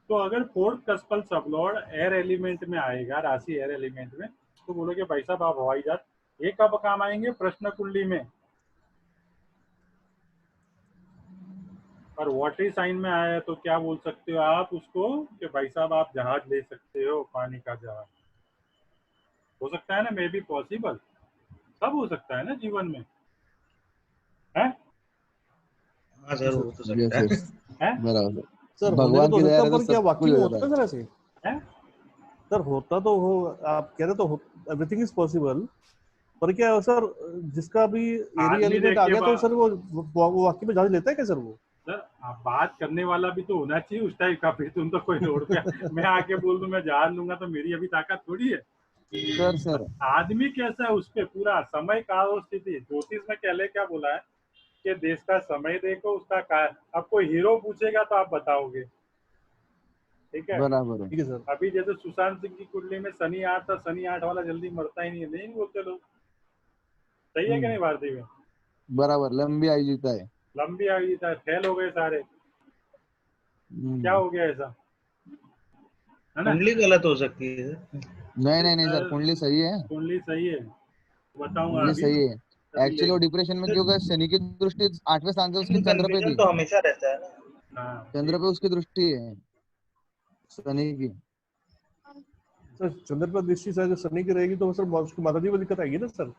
तो अगर फोर्थ कस्पल सबलॉर्ड एयर एलिमेंट में आएगा, राशि एयर एलिमेंट में, तो बोलोगे भाई साहब आप हवाई जहाज, ये कब काम आएंगे? प्रश्न कुंडली में। और वाटरी साइन में आया तो क्या बोल सकते हो आप उसको कि भाई साहब आप जहाज ले सकते हो, पानी का जहाज। हो सकता है ना, मे बी पॉसिबल, सब हो सकता है ना जीवन में, है? हाँ सर, हो तो यस सकता है। यस, है? बराबर। सर होने को भगवान तो की हो दया सकता है, है तो पर क्या सब कुछ वाकई हो में जाता होता है। है सर ऐसे? है? सर होता तो हो, आप कह रहे तो एवरीथिंग इज पॉसिबल, पर क्या है सर, जिसका भी एरिया आदमी एलिमेंट आ देखिए गया तो सर वो वाकई में जहाज लेता है क्या सर वो? सर आप बात करने वाला भी तो होना चाहिए उस टाइप का, फिर तुम तो कोई रोड पे मैं आके बोल दूं मैं जहाज लूंगा तो मेरी अभी ताकत थोड़ी है। सर सर आदमी कैसा है उस पे पूरा समय काल और स्थिति। ज्योतिष में कहले क्या बोला है कि देश का समय देखो, उसका काल। अब कोई हीरो पूछेगा तो आप बताओगे, ठीक है? बराबर है। ठीक है सर। अभी जैसे सुशांत सिंह की कुंडली में शनि 8 था, शनि 8 वाला जल्दी मरता ही नहीं है, नहीं बोलते लोग। सही है कि नहीं भारती में? बराबर, लंबी आयु जीता है। लंबी आ गई था, फेल हो गए सारे, क्या हो गया ऐसा, है ना? कुंडली गलत हो सकती है सर। नहीं नहीं नहीं सर, कुंडली सही है। कुंडली सही है, बताऊंगा कुंडली अभी, सही है। अभी ले एक्चुअली वो डिप्रेशन में क्यों गया? शनि की दृष्टि 8वें स्थान से उसकी चंद्र पे कंफ्यूजन थी। तो हमेशा रहता है ना। हाँ चंद्र पे उसकी दृष्टि है शनि की। सर चंद्र पर दृष्टि सर शनि की रहेगी तो सर उसकी माता जी को दिक्कत आएगी ना सर?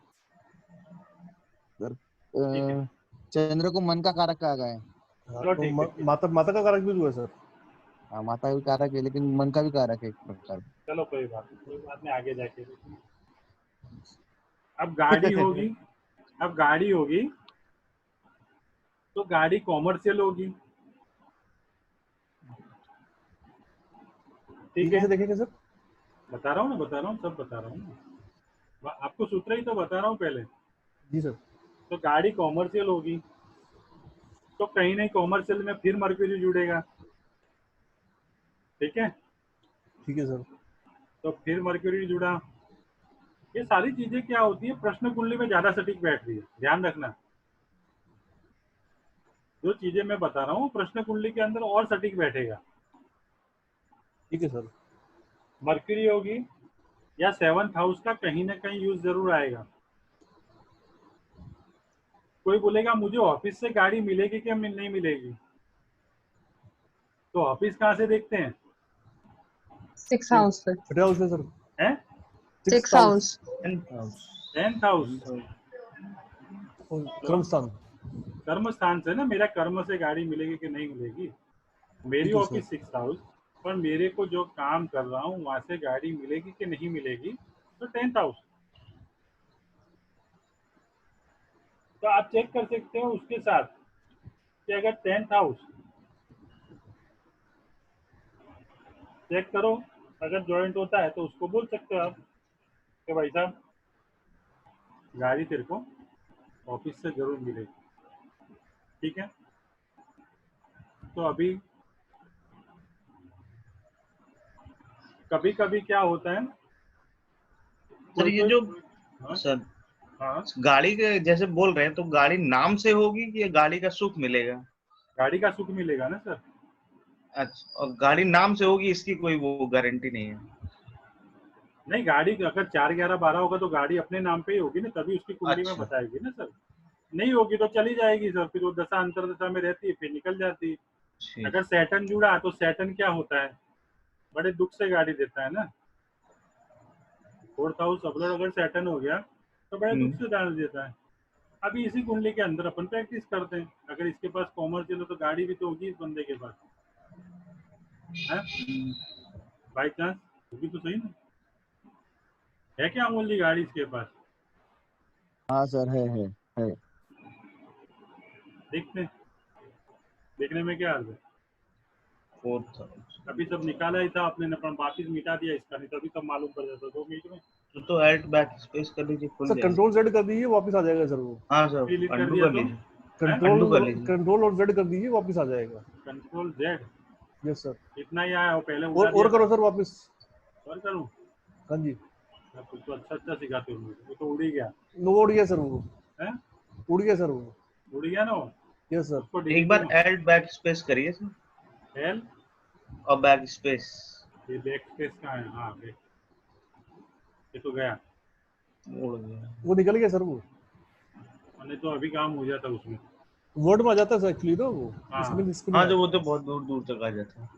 सर ठीक है, चंद्र को मन का कारक कहा गया है। हाँ, चलो तो ठीक है, ठीक है। माता माता का कारक भी हुआ है सर? हाँ, माता भी कारक है लेकिन मन का भी कारक है एक प्रकार चलो कोई बात नहीं, कोई बात नहीं, आगे जाके अब गाड़ी होगी, अब गाड़ी होगी तो गाड़ी कॉमर्शियल होगी, ये ठीक है? कैसे देखेंगे सर? बता रहा हूँ ना, बता रहा हूँ, सब बता रहा हूँ, आपको सूत्र ही तो बता रहा हूँ पहले। जी सर। तो गाड़ी कॉमर्शियल होगी तो कहीं नहीं कॉमर्शियल में फिर मर्क्यूरी जुड़ेगा, ठीक है? ठीक है सर। तो फिर मर्क्यूरी जुड़ा। ये सारी चीजें क्या होती है, प्रश्न कुंडली में ज्यादा सटीक बैठ रही है, ध्यान रखना। जो चीजें मैं बता रहा हूँ प्रश्न कुंडली के अंदर और सटीक बैठेगा। ठीक है सर। मर्क्यूरी होगी या 7th हाउस का कहीं ना कहीं यूज जरूर आएगा। कोई बोलेगा मुझे ऑफिस से गाड़ी मिलेगी कि नहीं मिलेगी, तो ऑफिस कहाँ से देखते हैं? 6th हाउस से। छठे हाउस से सर। हैं? 6th 6th house. House. 10th house, कर्म स्थान। कर्म स्थान से ना, मेरा कर्म से गाड़ी मिलेगी कि नहीं मिलेगी। मेरी ठीक है ऑफिस सर। 6th हाउस, पर मेरे को जो काम कर रहा हूँ वहां से गाड़ी मिलेगी कि नहीं मिलेगी, तो 10th हाउस। तो आप चेक कर सकते हो उसके साथ कि अगर 10th हाउस चेक करो, अगर ज्वाइंट होता है तो उसको बोल सकते हो आप कि भाई साहब गाड़ी तेरे को ऑफिस से जरूर मिलेगी, ठीक है? तो अभी कभी कभी क्या होता है, सर कोई ये कोई जो हाँ, सर हाँ, गाड़ी के जैसे बोल रहे हैं तो गाड़ी नाम से होगी कि गाड़ी का सुख मिलेगा? गाड़ी का सुख मिलेगा ना सर। अच्छा, और गाड़ी नाम से होगी इसकी कोई वो गारंटी नहीं है? नहीं, गाड़ी अगर 4-11-12 होगा तो गाड़ी अपने नाम पे ही होगी ना, तभी उसकी कुंडली में अच्छा। बताएगी ना सर। नहीं होगी तो चली जाएगी सर, फिर वो दशा अंतरदशा में रहती है, फिर निकल जाती है। ठीक। अगर सैटर्न जुड़ा तो सैटर्न क्या होता है, बड़े दुख से गाड़ी देता है ना। 4th हाउस अपलोड अगर सैटर्न हो गया तो बड़े दुख से गाड़ी देता है। अभी इसी कुंडली के अंदर अपन प्रैक्टिस करते हैं, अगर इसके पास कॉमर्शियल हो तो गाड़ी भी तो होगी इस बंदे के पास है, बाई चांस होगी तो सही ना। है क्या अमूल्य गाड़ी इसके पास? हाँ सर, है। देखते हैं, देखने में क्या अर्थ है। 4th हाउस अभी सब निकाला ही था आपने ने, पर वापिस मिटा दिया इसका, नहीं तो अभी सब मालूम पड़ जाता 2 मिनट में। तो ऐड बैक स्पेस कर लीजिए, खुल सर जाएगा। कंट्रोल जेड कर दीजिए, वापस आ जाएगा सर वो। हाँ सर, डिलीट कर अंडू दिया कर तो लीजिए। कंट्रोल अंडू कर लीजिए। कंट्रोल और जेड कर दीजिए, वापस आ जाएगा। Control Z, yes sir. इतना ही आया, वो पहले उड़ा और दिया करो था। सर वापस। और करूँ? हाँ जी, आप कुछ तो अच्छा सिखाते हो मुझे, वो तो उड़ ही गया नो उड़ गया सर वो, है, उड़ गया सर वो। उड़ गया ना वो। Yes sir. उसको एक डिलीट बार ऐड बैक स्पेस करिए सर, एल, और बैक स्पेस। ये बैक स्पेस कहाँ है? हाँ बैक, ये तो गया, उड़ गया। वो निकल गया सर वो, नहीं तो अभी काम हो जाता उसमें। वर्ड में आ जाता है सर एक्चुअली ना वो, हाँ। इसमें हाँ, नहीं जो वो आता। तो बहुत दूर दूर तक आ जाता है।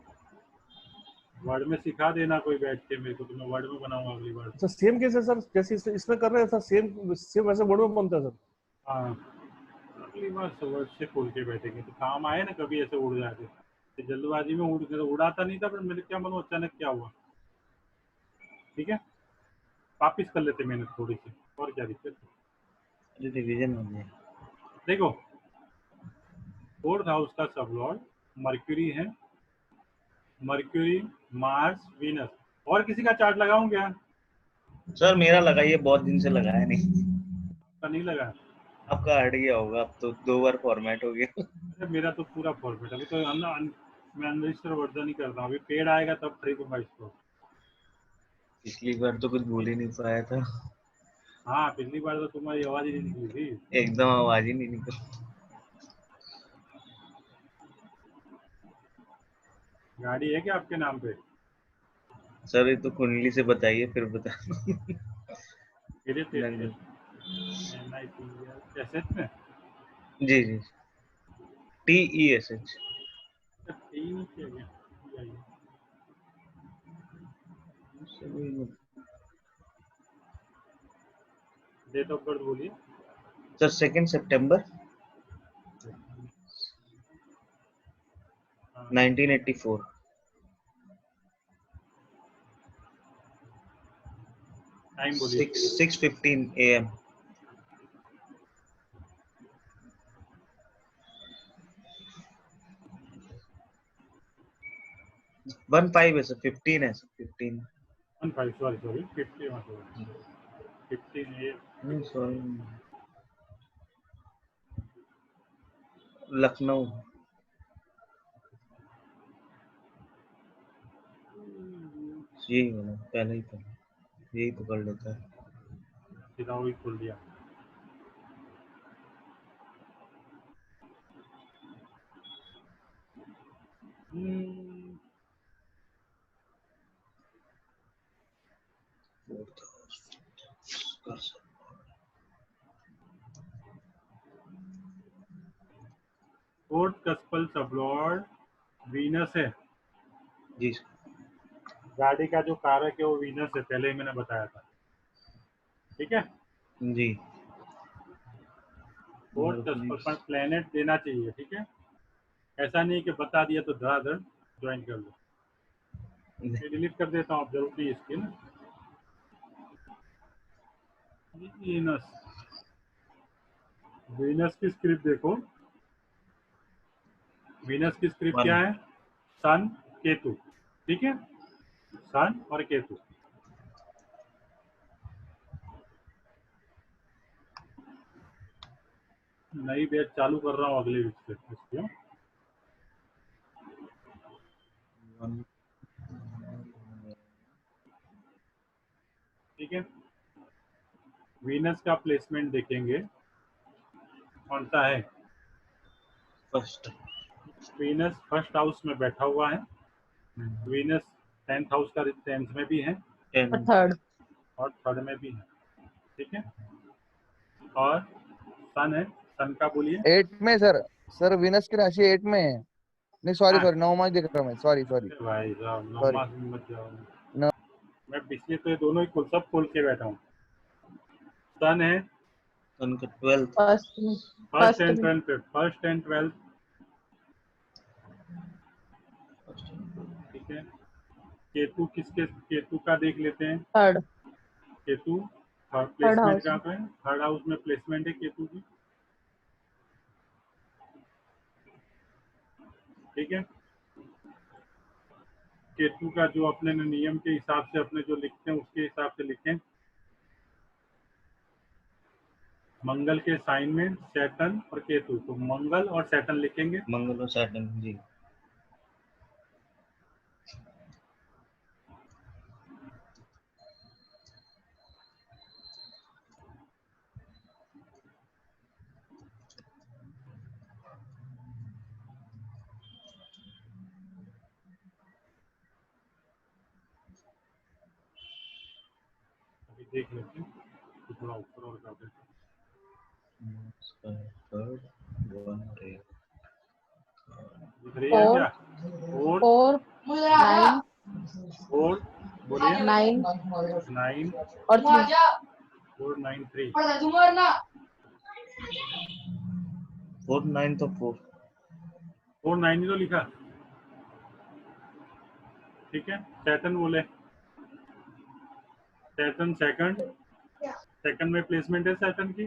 वर्ड में सिखा देना कोई बैठ के मेरे को, तो मैं वर्ड में बनाऊंगा अगली बार। सर सेम केस है सर, जैसे इसमें कर रहे हैं सर, सेम सेम वैसे वर्ड में बनता है सर। हाँ, अगली बार से वर्ड से खोल के बैठेंगे तो काम आए ना, कभी ऐसे उड़ जाते तो जल्दबाजी में उड़ के, तो उड़ाता नहीं था, पर मेरे क्या मालूम अचानक क्या हुआ। ठीक है, वापिस कर लेते मेहनत थोड़ी सी, और क्या दिक्कत है। रिवीजन हो गया। देखो 4th हाउस का सब लॉर्ड मर्क्यूरी है, मर्क्यूरी, मार्स, वीनस। और किसी का चार्ट लगाऊं क्या? सर मेरा लगाइए, बहुत दिन से लगाया नहीं। तो नहीं लगा। आपका हट गया होगा, अब तो 2 बार फॉर्मेट हो गया। अरे मेरा तो पूरा फॉर्मेट, अभी तो मैं अनरजिस्टर वर्जन ही करता हूँ, अभी पेड आएगा तब खरीदूंगा इसको। पिछली बार तो कुछ भूल ही नहीं पाया था, हाँ, पिछली बार तो तुम्हारी आवाज ही नहीं निकली थी। एकदम आवाज ही नहीं निकली। गाड़ी है क्या आपके नाम पे? सर ये तो कुंडली से बताइए फिर बता। मेरे पे नहीं। एसेट में जी जी, TESH। तीन किया गया। डेट ऑफ बर्थ बोलिए। सर 2 सितंबर 1984। टाइम बोलिए। 6:15 AM। वन 5 है सर, 15 है सर, 15। 15, सॉरी 50 मतलब 15 ये नहीं सॉरी, लखनऊ। यही होना पहले ही था, यही पकड़ लेता है। सीधा वही खोल दिया। फोर्थ कस्पल सबलॉर्ड वीनस है। जी गाड़ी का जो कारक है वो वीनस है, पहले ही मैंने बताया था। ठीक है, जी। फोर्थ कस्पल पर प्लेनेट देना चाहिए। ठीक है, ऐसा नहीं कि बता दिया तो धड़ाधड़ ज्वाइन कर लो। ये डिलीट कर देता हूँ, अब जरूरत नहीं इसकी ना। वीनस, वीनस की स्क्रिप्ट देखो, वीनस की स्क्रिप्ट क्या है? सन, केतु। ठीक है, सन और केतु। नई बैच चालू कर रहा हूँ अगले वीक से इसको। ठीक है, वीनस का प्लेसमेंट देखेंगे कौन सा है। फर्स्ट। वीनस फर्स्ट हाउस में बैठा हुआ है। वीनस 10th हाउस का 10th में भी है और थर्ड। और थर्ड में भी है। ठीक है। और सन है, सन का बोलिए। 8 में सर। सर विनस की राशि 8 में है। नहीं सॉरी हाँ। सॉरी 9 में दिख रहा मैं। सॉरी सॉरी भाई साहब सॉरी। नौमास में मत जाओ। No. मैं पिछले तो ये दोनों ही सब खोल के बैठा हूँ। सन है सन का 12th। First and 12th। First and 12th। ठीक है। केतु केतु का देख लेते हैं। Third. Ketu Third placement house कहाँ पे है? थर्ड हाउस में प्लेसमेंट है केतु की। ठीक है। केतु का जो अपने नियम के हिसाब से अपने जो लिखते हैं उसके हिसाब से लिखें। मंगल के साइन में सैटर्न और केतु, तो मंगल और सैटर्न लिखेंगे। मंगल और सैटर्न जी। अभी देख लेते हैं तो थोड़ा ऊपर और कर देते हैं। थर्ड 1 रे। दिख रही है क्या? 4 9 4 बोलिए। 9 9 और 3। 4 9 3। 4 9 तो 4। 4 9 ही तो लिखा। ठीक है। सैटर्न बोले। सैटर्न सेकंड में प्लेसमेंट है सैटर्न की।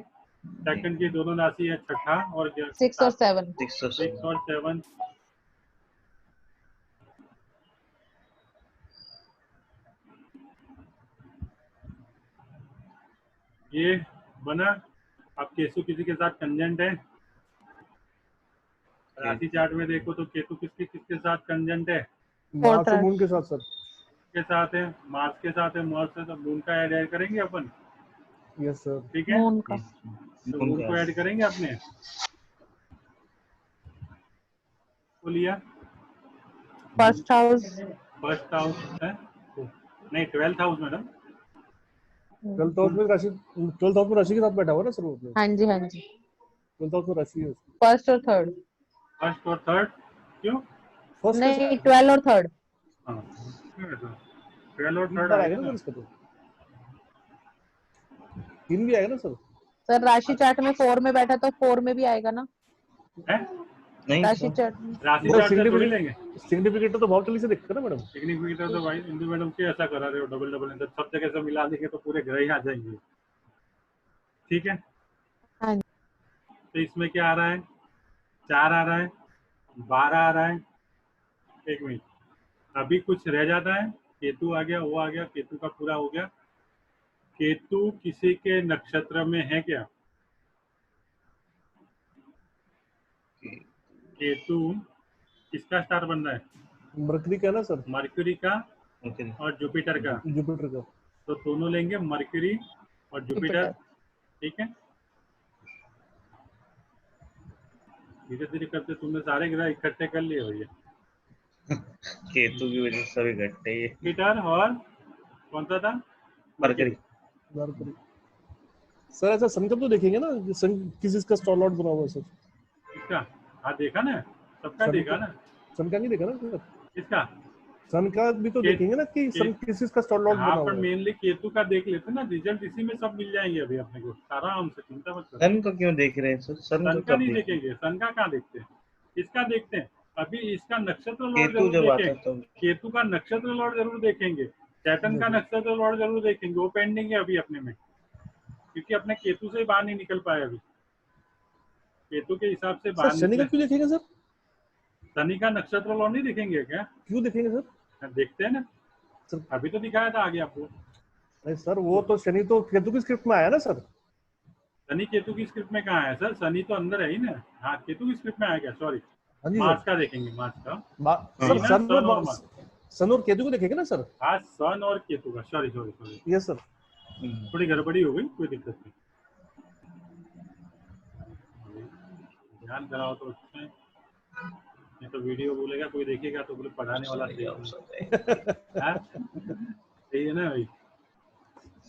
सेकंड की दोनों राशि है छठा और 6 और 7। 6 और 7। ये बना। अब केतु किसी के साथ कंजेंट है। राशि चार्ट में देखो तो केतु किसके साथ कंजेंट है? मार्स और मून के साथ सर। के साथ है, मार्स के साथ है। मार्स से तो मून का ऐड करेंगे अपन। Yes sir. ठीक है। मून का तो मून को ऐड करेंगे अपने। तो लिया फर्स्ट हाउस है नहीं 12th house madam. 12th house में राशि के साथ बैठा हुआ ना सर वो। हाँ जी हाँ जी। 12th हाउस में राशि है उसकी। फर्स्ट और थर्ड। फर्स्ट और थर्ड क्यों? फर्स्ट नहीं 12 और थर्ड। हाँ 12 और थर्ड आएगा ना इसका तो 3 भी आएगा ना सर। सर राशि चार्ट में 4 में बैठा तो 4 में भी आएगा ना। है? नहीं राशि चार्ट में राशि चार्ट से थोड़ी लेंगे। सिग्निफिकेटर तो बहुत जल्दी से दिखता है ना मैडम। सिग्निफिकेटर तो भाई इंदु मैडम के ऐसा करा रहे हो डबल डबल सब जगह से मिला देंगे तो पूरे ग्रह ही आ जाएंगे। ठीक है। हाँ जी। तो इसमें क्या आ रहा है? 4 आ रहा है, 12 आ रहा है। एक मिनट अभी कुछ रह जाता है। केतु आ गया, वो आ गया, केतु का पूरा हो गया। केतु किसी के नक्षत्र में है क्या? केतु किसका स्टार बन रहा है? मरकरी का ना सर। मरकरी का और जुपिटर का। जुपिटर का। तो दोनों लेंगे मरकरी और जुपिटर। ठीक है। धीरे धीरे करते तुमने सारे ग्रह इकट्ठे कर लिए भैया। केतु की वजह से सभी इकट्ठे ही। जुपिटर और कौन सा था? मरकरी। सर ऐसा सन का तो देखेंगे ना, सन किस का स्टार लॉर्ड बना हुआ है सर। इसका हाँ देखा ना, सबका देखा ना। सन का नहीं देखा ना सर। इसका सन का भी तो देखेंगे ना कि सन किस का स्टार लॉर्ड बना हाँ हुआ पर है। मेनली केतु का देख लेते ना, रिजल्ट इसी में सब मिल जाएंगे अभी अपने को। आराम से चिंता मत करो। सन को क्यों देख रहे हैं सर? सन का नहीं देखेंगे। सन का कहाँ देखते हैं? इसका देखते हैं। अभी इसका नक्षत्र लॉर्ड केतु जब जरूर आता देखेंगे। तो केतु का नक्षत्र लॉर्ड जरूर देखेंगे। सैटर्न का नक्षत्र लॉर्ड जरूर देखेंगे। वो पेंडिंग है अभी अपने में, क्योंकि अपने केतु से बाहर नहीं निकल पाए अभी। केतु के हिसाब से बाहर शनि का क्यों देखेंगे सर? शनि का नक्षत्र लॉर्ड नहीं देखेंगे क्या? क्यों देखेंगे सर? देखते हैं ना सर। अभी तो दिखाया था आगे आपको। नहीं सर वो तो शनि तो केतु की स्क्रिप्ट में आया ना सर। शनि केतु की स्क्रिप्ट में कहाँ है सर? शनि तो अंदर है ही ना। हाँ केतु की स्क्रिप्ट में आया क्या? सॉरी हाँ जी मार्च सर। का देखेंगे। मार्च का सर सन और केतु को देखेंगे ना सर। हाँ सन और केतु का। सॉरी। Yes sir. थोड़ी गड़बड़ी हो गई, कोई दिक्कत नहीं, ध्यान कराओ तो उसमें, नहीं तो वीडियो बोलेगा कोई देखेगा तो बोले पढ़ाने वाला सही नहीं। हाँ? सही है ना भाई।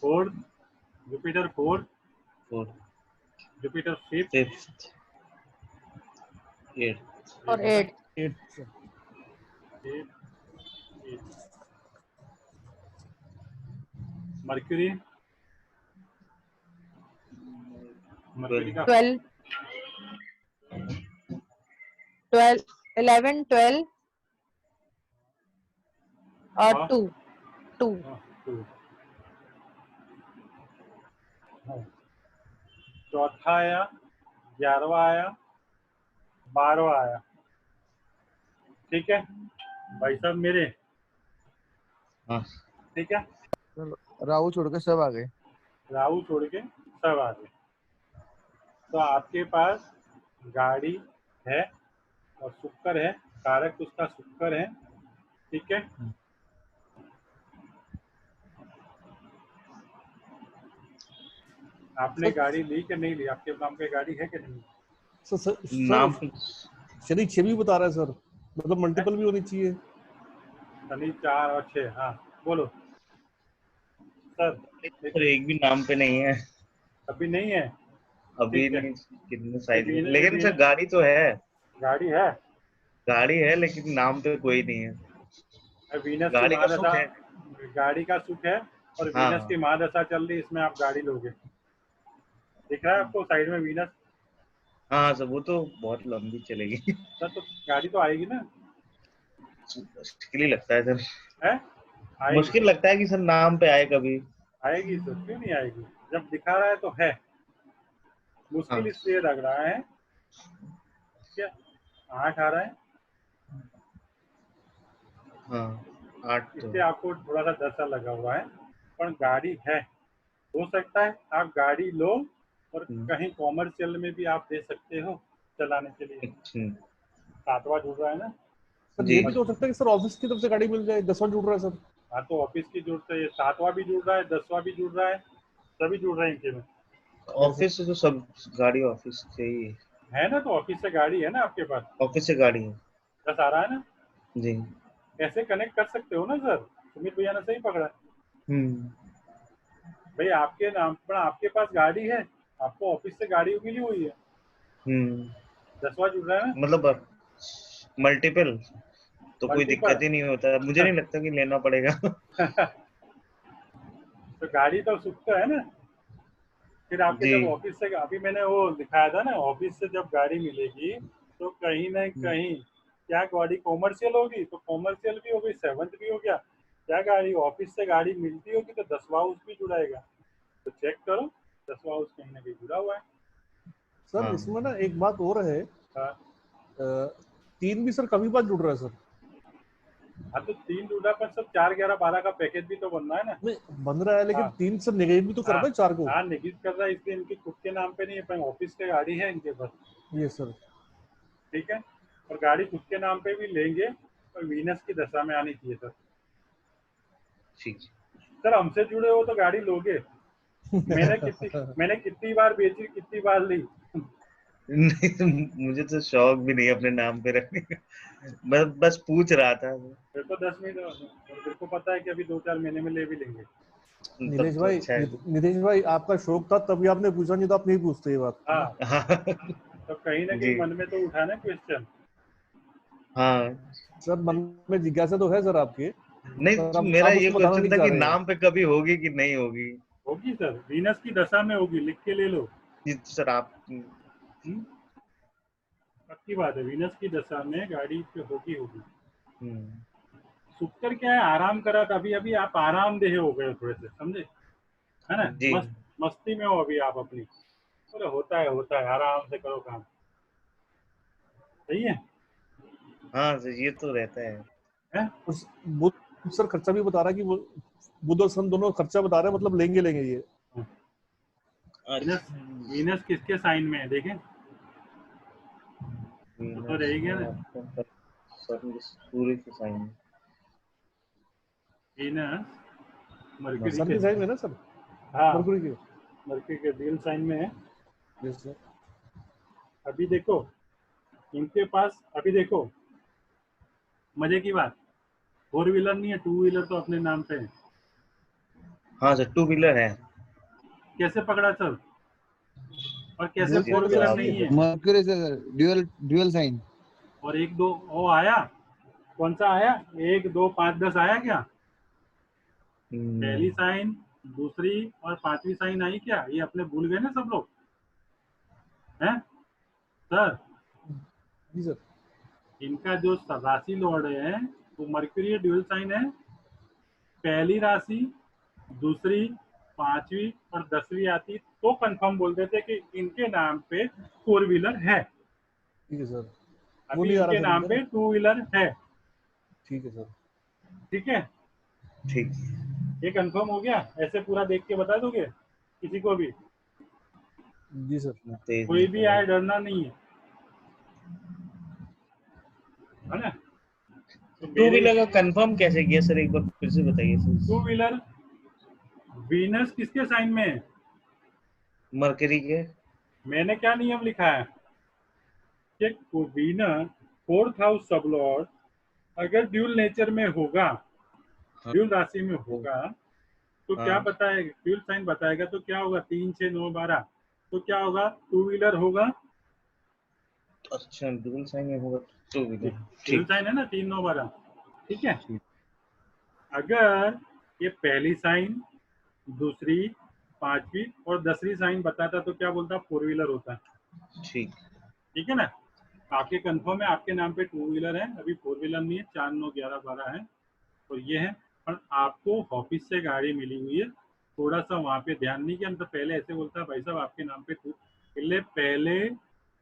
Fourth, Jupiter fourth, Jupiter fifth, fifth, और 8 8 मर्क्यूरी, मर्क्यूरी का 12 12 11 12 और हाँ। 2 2 चौथा आया, 11वां आया, 12वां आया। ठीक है भाई साहब मेरे, हाँ ठीक है, राहु छोड़ के सब आ गए। राहु छोड़ के सब आ गए। तो आपके पास गाड़ी है और शुक्र है, कारक उसका शुक्र है। ठीक है, आपने गाड़ी ली कि नहीं ली? आपके नाम पे गाड़ी है कि नहीं? नाम सर शनि 6 भी बता रहा है सर, मतलब मल्टीपल भी होनी चाहिए। शनि 4 और 6, हाँ बोलो सर। एक भी नाम पे नहीं है अभी नहीं है, अभी ठीक है। नहीं, कितने साइड में, वीनस- लेकिन सर वीनस- गाड़ी तो है, गाड़ी है, लेकिन नाम पे कोई नहीं है। वीनस की गाड़ी का सुख महादशा, है। गाड़ी का सुख है और हाँ वीनस की महादशा चल रही, इसमें आप गाड़ी लोगे। दिख रहा है आपको साइड में वीनस? हाँ सर, वो तो बहुत लंबी चलेगी। सर तो गाड़ी तो आएगी ना? मुश्किल ही लगता है सर, है आएगी, मुश्किल लगता है कि सर नाम पे आए कभी। आएगी सर, क्यों नहीं आएगी? जब दिखा रहा है तो है, मुश्किल हाँ। इसलिए लग रहा है क्या 8 आ रहा है, हाँ 8 तो इससे आपको थोड़ा सा डर सा लगा हुआ है, पर गाड़ी है। हो सकता है आप गाड़ी लो और कहीं कॉमर्शियल में भी आप दे सकते हो चलाने के लिए। 7वां जुड़ रहा है ना? सर जी। ये भी तो हो सकता है कि सर ऑफिस की तरफ से गाड़ी मिल जाए, 10वां जुड़ रहा है सर। हाँ तो ऑफिस की जुड़ता है, 7वां भी जुड़ रहा है, 10वां भी जुड़ रहा है, सभी जुड़ रहे हैं इनके में। ऑफिस से तो सब गाड़ी ऑफिस से ही है ना? तो ऑफिस से गाड़ी है ना आपके पास, ऑफिस से गाड़ी है 10 आ रहा है ना? जी। ऐसे कनेक्ट कर सकते हो ना सर, सुमित भैया ने सही पकड़ा। भाई आपके नाम पर आपके पास गाड़ी है, आपको ऑफिस से गाड़ी मिली हुई है, 10वां जुड़ रहा है ना? मतलब मल्टीपल तो कोई Multiple। दिक्कत ही नहीं होता, मुझे नहीं लगता कि लेना पड़ेगा। तो गाड़ी तो सुख तो है ना। फिर आपके जी। जब ऑफिस से, अभी मैंने वो दिखाया था ना, ऑफिस से जब गाड़ी मिलेगी तो कहीं ना कहीं क्या गाड़ी कॉमर्शियल होगी तो कॉमर्शियल भी हो गई, 7th भी हो गया, क्या गाड़ी ऑफिस से गाड़ी मिलती होगी तो 10वां हाउस भी जुड़ाएगा। तो चेक करो 10वां हाउस कहीं ना कहीं जुड़ा हुआ है। सर हाँ। इसमें ना एक बात और है, हाँ 3 भी सर कभी बात जुड़ रहा है सर। हाँ, तो 3 जुड़ा, पर सब 4 11 12 का पैकेज भी तो बनना है ना। नहीं बन रहा है, लेकिन हाँ। 3 सर नेगेटिव भी तो कर रहा है 4 को। हाँ निगेट कर रहा है, इसलिए इनकी खुद के नाम पे नहीं है, पर ऑफिस की गाड़ी है इनके पास। ये सर ठीक है, और गाड़ी खुद के नाम पे भी लेंगे तो वीनस की दशा में आनी चाहिए सर। ठीक। सर हमसे जुड़े हो तो गाड़ी लोगे। मैंने कितनी बार बेची, कितनी बार ली। नहीं तो मुझे तो शौक भी नहीं अपने नाम पे रखने का, मैं बस पूछ रहा था। मेरे को 10 मिनट, मेरे को पता है कि अभी 2-4 महीने में ले भी लेंगे। नीलेश तो भाई, अच्छा है। नीलेश भाई आपका शौक था तभी आपने पूछा, नहीं तो आप नहीं पूछते ये बात। हाँ हाँ तो कहीं ना कहीं जी। मन में तो उठा ना क्वेश्चन। हाँ सर मन में जिज्ञासा तो है सर आपके, नहीं सर तो आप मेरा ये उसको बताना क्वेश्चन नहीं था चाह कि रहे हैं। नाम पे कभी होगी कि नहीं होगी। होगी सर, वीनस की दशा में होगी, लिख के ले लो। ये तो सर आप पक्की बात है, वीनस की दशा में गाड़ी पे होगी। हम्म, शुक्र क्या है, आराम करा था, अभी अभी आप आरामदेह हो गए थोड़े से, समझे है ना? जी। मस्ती में हो अभी आप अपनी। अरे होता है, आराम से करो काम। सही है? हाँ सर ये तो रहता है। हैं? उस बुध सर खर्चा भी बता रहा है कि वो बुध और सन दोनों खर्चा बता रहे हैं, मतलब लेंगे ये। वीनस किसके साइन में है देखें तो रहेगी ना। सूर्य के साइन में। वीनस मरकरी सन के, के साइड में ना सर। हाँ मरकुरी के। मरकरी के ड्यूल साइन में है। Yes sir. अभी देखो इनके पास, अभी देखो मजे की बात, 4 व्हीलर नहीं है, 2 व्हीलर तो अपने नाम पे है। हाँ सर, 2 व्हीलर है। कैसे पकड़ा सर? और कैसे ड्यूल 4 साइन व्हीलर सर नहीं ये है? मर्क्यूरी से सर, ड्यूअल ड्यूअल साइन। और 1 2 वो आया, कौन सा आया? 1 2 5 10 आया क्या? पहली साइन, दूसरी और 5वीं साइन आई क्या? ये अपने भूल गए ना सब लोग हैं सर? जी सर। इनका जो राशि लॉर्ड है वो मरकरी ड्यूल साइन है। पहली राशि, दूसरी, 5वीं और 10वीं आती तो कंफर्म बोल देते कि इनके नाम पे 4 व्हीलर है। ठीक है सर। वो अभी नहीं आ इनके रहा सर नाम इधर। पे 2 व्हीलर है। ठीक है सर। ठीक है, ठीक। ये कंफर्म हो गया। ऐसे पूरा देख के बता दोगे किसी को भी? जी सर। तेज कोई भी आए डरना नहीं है ना? तो 2 व्हीलर का कंफर्म कैसे किया सर, एक बार फिर से बताइए सर। 2 व्हीलर वीनस किसके साइन में है? मरकरी के। मैंने क्या नियम लिखा है कि वीनस 4th हाउस सबलॉर्ड अगर ड्यूल नेचर में होगा, हाँ। ड्यूल राशि में होगा तो क्या हाँ। बताएगा? ड्यूल साइन बताएगा तो क्या होगा? 3 6 9 12 तो क्या होगा? 2 व्हीलर होगा। अच्छा, ड्यूल साइन में होगा 2 व्हीलर। ड्यूल ठीक। साइन है ना, 3 9 12। ठीक है, ठीक। अगर ये पहली साइन, दूसरी, 5वीं और 10वीं साइन बताता तो क्या बोलता? 4 व्हीलर होता। ठीक। ठीक है ना? आपके कंफर्म है आपके नाम पे 2 व्हीलर है, अभी 4 व्हीलर नहीं है। 4 9 11 12 है और ये है। पर आपको ऑफिस से गाड़ी मिली हुई है, थोड़ा सा वहाँ पे ध्यान नहीं किया। तो पहले ऐसे बोलता है भाई साहब आपके नाम पे 2, पहले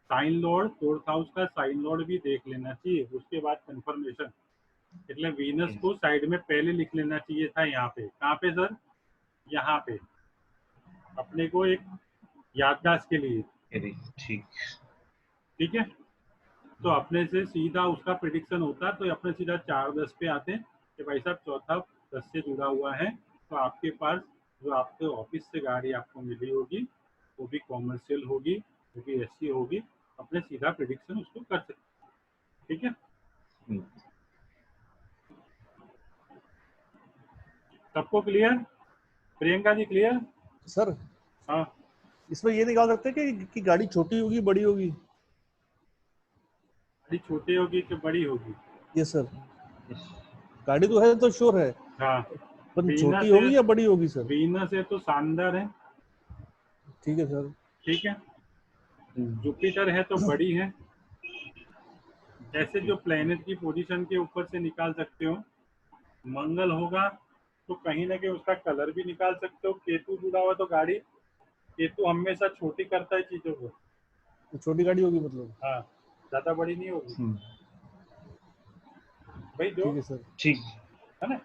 साइन लॉर्ड 4th हाउस का साइन लॉर्ड भी देख लेना चाहिए, उसके बाद कंफर्मेशन। इसलिए वीनस को साइड में पहले लिख लेना चाहिए था। यहाँ पे कहाँ पे सर? यहाँ पे अपने को एक याददाश्त के लिए। ठीक। ठीक है, तो अपने से सीधा उसका प्रिडिक्शन होता तो अपने सीधा 4 10 पे आते कि भाई साहब चौथा 10 से जुड़ा हुआ है, तो आपके पास जो आपके ऑफिस से गाड़ी आपको मिली होगी वो भी कॉमर्शियल होगी, वो भी ऐसी होगी, अपने सीधा प्रिडिक्शन उसको कर सकते। ठीक है, सबको clear? Priyanka ji clear? Sir हाँ, इसमें ये निकाल सकते हैं कि गाड़ी छोटी होगी बड़ी होगी? गाड़ी छोटी होगी कि बड़ी होगी? Yes sir. गाड़ी तो है तो श्योर है, हाँ, पर वीनस छोटी है, होगी या बड़ी होगी सर? वीनस है तो शानदार है। ठीक है सर। ठीक है, जुपिटर है तो बड़ी है। जैसे जो प्लेनेट की पोजीशन के ऊपर से निकाल सकते हो, मंगल होगा तो कहीं ना कहीं उसका कलर भी निकाल सकते हो। केतु जुड़ा हुआ तो गाड़ी, केतु हमेशा छोटी करता है चीजों को। तो छोटी गाड़ी होगी मतलब? हाँ, ज्यादा बड़ी नहीं होगी भाई जो। ठीक है सर। ठीक है ना?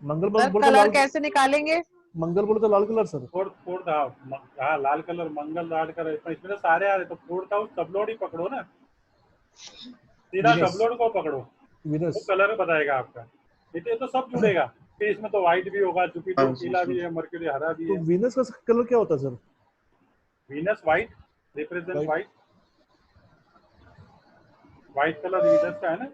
मंगल सर बोले तो कलर लाल, कैसे निकालेंगे? मंगल बोले तो लाल कलर सर। फोर्थ हाँ लाल कलर, मंगल लाल कलर, पर इसमें तो सारे आ रहे तो 4th हाउस सबलोड ही पकड़ो ना, सीधा Venus। सबलोड को पकड़ो, वो वीनस। कलर बताएगा आपका। ये तो सब जुड़ेगा, फिर इसमें तो व्हाइट भी होगा, जुपिटर हाँ, पीला भी है, मरकरी हरा भी तो है। वीनस का कलर क्या होता है sir? Venus white represent, White। White, white colour Venus का है ना।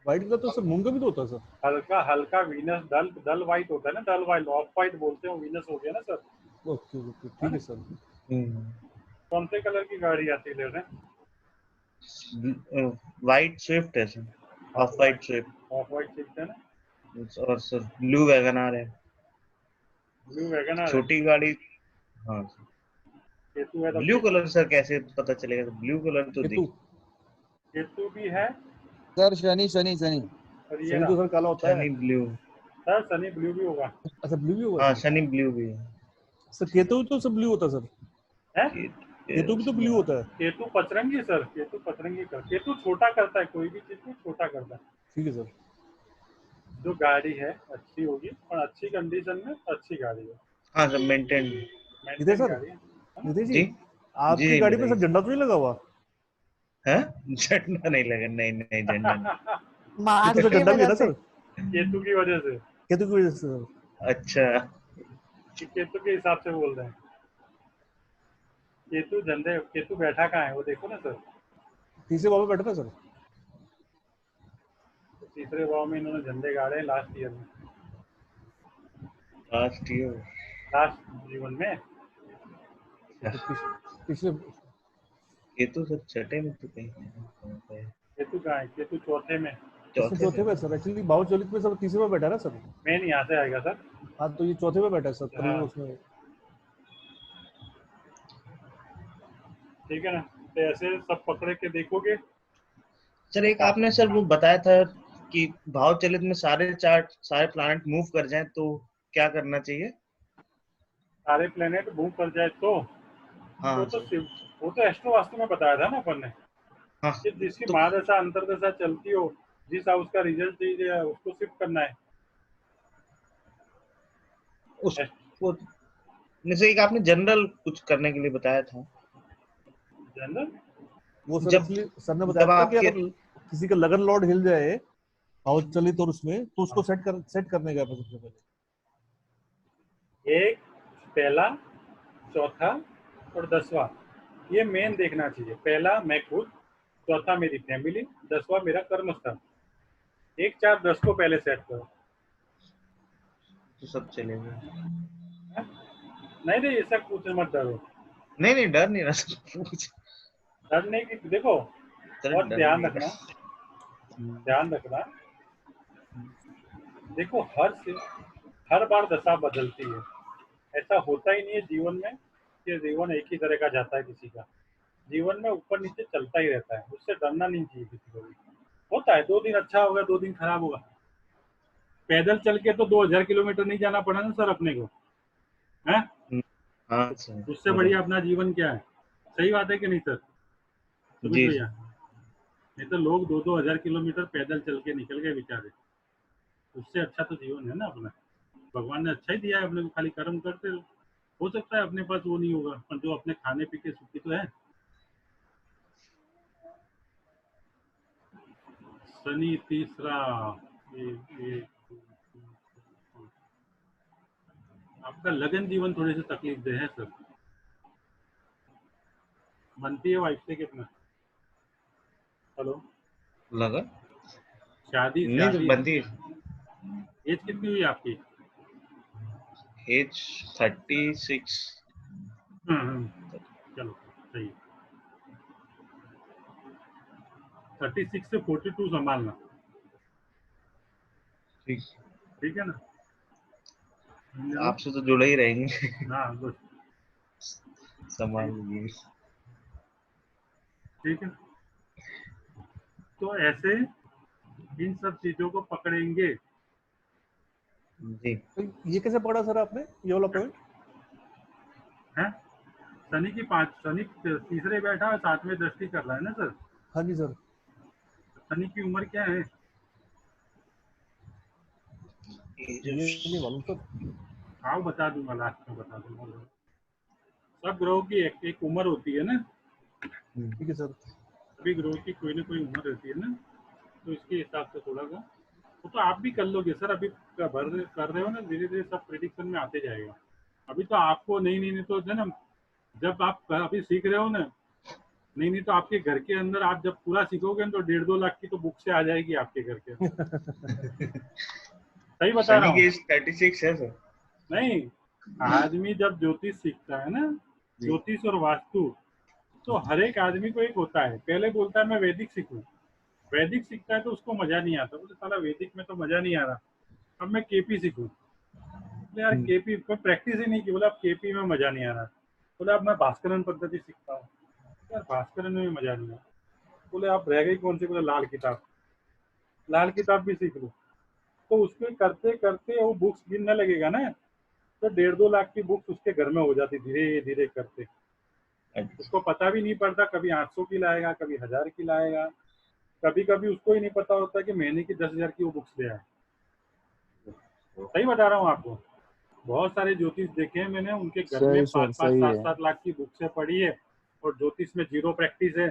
व्हाइट कलर तो सर मून का भी तो होता है सर। हल्का हल्का वीनस, डल डल व्हाइट होता है ना, डल व्हाइट, ऑफ व्हाइट बोलते हैं, वीनस हो गया ना सर। ओके ओके ठीक है सर। कौन से कलर की गाड़ी आती ले रहे हैं? व्हाइट स्विफ्ट है sir, of white Swift. Of white ठीक है ना, और सर ब्लू वैगनआर है, ब्लू वैगनआर है। छोटी गाड़ी। हाँ केतु है तो ब्लू कलर सर कैसे पता चलेगा? ब्लू कलर तो केतु। केतु भी है। सर शनि शनि शनि। और ये शनि तो सर काला होता है। Shani blue. Sir Sunny blue भी होगा अच्छा ब्लू भी होगा हाँ, सर? शनि ब्लू भी है। सर केतु तो सब ब्लू होता है सर। है? केतु भी तो ब्लू होता है। केतु पचरंगी सर, केतु पचरंगी कर, केतु छोटा करता है, कोई भी चीज को छोटा करता है। ठीक है सर। जो गाड़ी है अच्छी होगी और अच्छी कंडीशन में अच्छी गाड़ी है, हाँ सर, मेंटेन। नितेश सर, गाड़ी है। नितेश जी जी आपकी जी, गाड़ी पे सर बताइए। झंडा तो नहीं लगा हुआ? है झंडा नहीं लगा, नहीं नहीं झंडा नहीं। ये मार्च तो सर की झंडा भी है वजह ना से। सर? केतु की वजह से। केतु की वजह से सर। अच्छा, कि केतु के हिसाब से बोल रहे हैं। केतु बैठा कहाँ है वो देखो ना सर। तीसरे भाव में बैठा था सर। तीसरे भाव में इन्होंने झंडे गाड़े हैं लास्ट ईयर में, लास्ट जीवन में। पिछले केतु सर छठे में तो कहीं है। केतु कहाँ है? केतु चौथे में। चौथे में सर, एक्चुअली भाव चलित में सब तीसरे में बैठा है ना सर। मेन यहाँ से आएगा सर। हाँ तो ये चौथे में बैठा है सर। हाँ। उसमें ठीक है ना, तो ऐसे सब पकड़े के देखोगे। सर एक आपने सर वो बताया था कि भाव चलित में सारे प्लैनेट मूव कर जाएं तो क्या करना चाहिए? सारे प्लेनेट मूव कर जाए तो हाँ वो तो एस्ट्रो वास्तु में बताया था ना अपन ने। हाँ कि जिसकी महादशा अंतरदशा चलती हो, जिस हाउस का रिजल्ट चाहिए उसको शिफ्ट करना है। उसको जैसे एक आपने जनरल कुछ करने के लिए बताया था। जनरल वो सर जब- एक्चुअली सर ने बताया था कि आपके- अगर किसी का लगन लॉर्ड हिल जाए हाउस चलित और उसमें, तो उसको सेट करने का सबसे पहले। एक, पहला, चौथा और 10वां, ये मेन देखना चाहिए। पहला मैं खुद, चौथा मेरी फैमिली, 10वां मेरा कर्म स्थल। 1, 4, 10 को पहले सेट करो। तो सब चलेगा। नहीं ऐसा कुछ मत डरो। नहीं डर नहीं रहा सर। डरने की देखो, और ध्यान रखना। देखो हर बार दशा बदलती है। ऐसा होता ही नहीं है जीवन में कि जीवन एक ही तरह का जाता है किसी का। जीवन में ऊपर नीचे चलता ही रहता है, उससे डरना नहीं चाहिए किसी को भी। होता है 2 दिन अच्छा होगा, 2 दिन खराब होगा। पैदल चल के तो 2000 किलोमीटर नहीं जाना पड़ा ना सर अपने को, है? हाँ सर। उससे बढ़िया अपना जीवन क्या है? सही बात है कि नहीं सर? जी भैया, नहीं तो लोग 2-2 हजार किलोमीटर पैदल चल के निकल गए बेचारे। उससे अच्छा तो जीवन है ना अपना। भगवान ने अच्छा ही दिया है अपने को, खाली कर्म करते रहो। हो सकता है अपने पास वो नहीं होगा, पर जो अपने खाने पी के सुखी तो है। शनि तीसरा, ये आपका लगन जीवन थोड़ी सी तकलीफ दे है सर। बनती है वाइफ से कितना? हेलो, लगा शादी नहीं तो बनती है। एज कितनी हुई आपकी? एज 36। चलो सही है। 36 से 42 संभालना। ठीक है ना? आपसे तो जुड़े ही रहेंगे। हाँ गुड, संभाल लीजिए। ठीक है। तो ऐसे इन सब चीजों को पकड़ेंगे। जी तो ये कैसे पढ़ा सर आपने ये वाला पॉइंट? है शनि तीसरे बैठा है, 7वें दृष्टि कर रहा है ना सर। हाँ जी सर। शनि की उम्र क्या है? ये नहीं मालूम सर। हाँ बता दूंगा, लास्ट में बता दूंगा। सब ग्रहों की एक उम्र होती है ना। ठीक है सर। सभी ग्रहों की कोई ना कोई उम्र रहती है ना, तो इसके हिसाब से थोड़ा सा वो तो आप भी कर लोगे सर। अभी कर रहे हो ना, धीरे धीरे सब प्रेडिक्शन में आते जाएगा। अभी तो आपको नहीं तो है ना, जब आप अभी सीख रहे हो ना, नहीं तो आपके घर के अंदर आप जब पूरा सीखोगे तो 1.5-2 लाख की तो बुक से आ जाएगी आपके घर के अंदर। सही बता रहा हूँ। 36 है सर। नहीं, आदमी जब ज्योतिष सीखता है ना, ज्योतिष और वास्तु, तो हर एक आदमी को एक होता है। पहले बोलता है मैं वैदिक सीखूं। वैदिक सीखता है तो उसको मजा नहीं आता, बोले साला वैदिक में तो मजा नहीं आ रहा, अब मैं केपी सीखूं। बोले यार केपी को प्रैक्टिस ही नहीं की। बोला अब केपी में मजा नहीं आ रहा। बोले अब मैं भास्करन पद्धति सीखता हूँ। यार भास्करन में मजा नहीं आया। बोले आप रह गई कौन सी? बोले लाल किताब। लाल किताब भी सीख लो। तो उसके करते करते वो बुक्स गिनने लगेगा ना, तो 1.5-2 लाख की बुक्स उसके घर में हो जाती धीरे धीरे करते। उसको पता भी नहीं पड़ता, कभी 800 की लाएगा, कभी 1000 की लाएगा, कभी कभी उसको ही नहीं पता होता कि महीने की 10,000 की वो बुक्स ले आए। सही बता रहा हूँ आपको। बहुत सारे ज्योतिष देखे हैं मैंने, उनके घर में 5-5, 7-7 लाख की बुक्स पड़ी है और ज्योतिष में जीरो प्रैक्टिस है।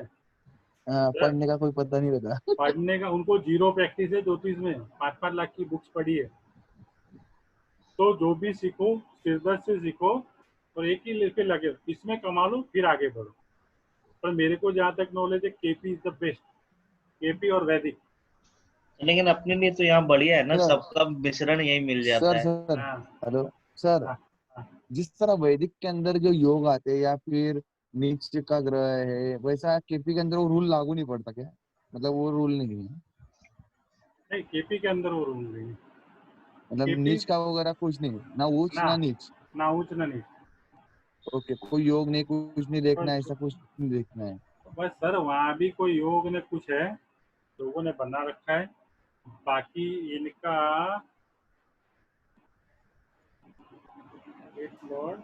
पढ़ने का कोई पता नहीं रहता। पढ़ने का उनको जीरो प्रैक्टिस है ज्योतिष में, 5-5 लाख की बुक्स पड़ी है। तो जो भी सीखो सिर्दर्द से सीखो और एक ही लेके लगे, इसमें कमा लो फिर आगे बढ़ो। पर मेरे को जहाँ तक नॉलेज है, KP is the best, KP और वैदिक। लेकिन अपने लिए तो यहाँ बढ़िया है ना, सर सबका मिश्रण यही मिल जाता सर है। सर हाँ हेलो सर, हाँ हाँ। जिस तरह वैदिक के अंदर जो योग आते हैं या फिर नीच का ग्रह है, वैसा केपी के अंदर वो रूल लागू नहीं पड़ता क्या? मतलब वो रूल नहीं है, नहीं, केपी के अंदर वो रूल नहीं है। मतलब केपी नीच का वगैरह कुछ नहीं, ना ऊंच ना ना नीच। ना ऊंच ना नीच। ओके, कोई योग नहीं, कुछ नहीं देखना है, बस ऐसा कुछ नहीं देखना है। बस सर, वहाँ भी कोई योग ने कुछ है, लोगों ने बना रखा है। बाकी इनका एक लॉर्ड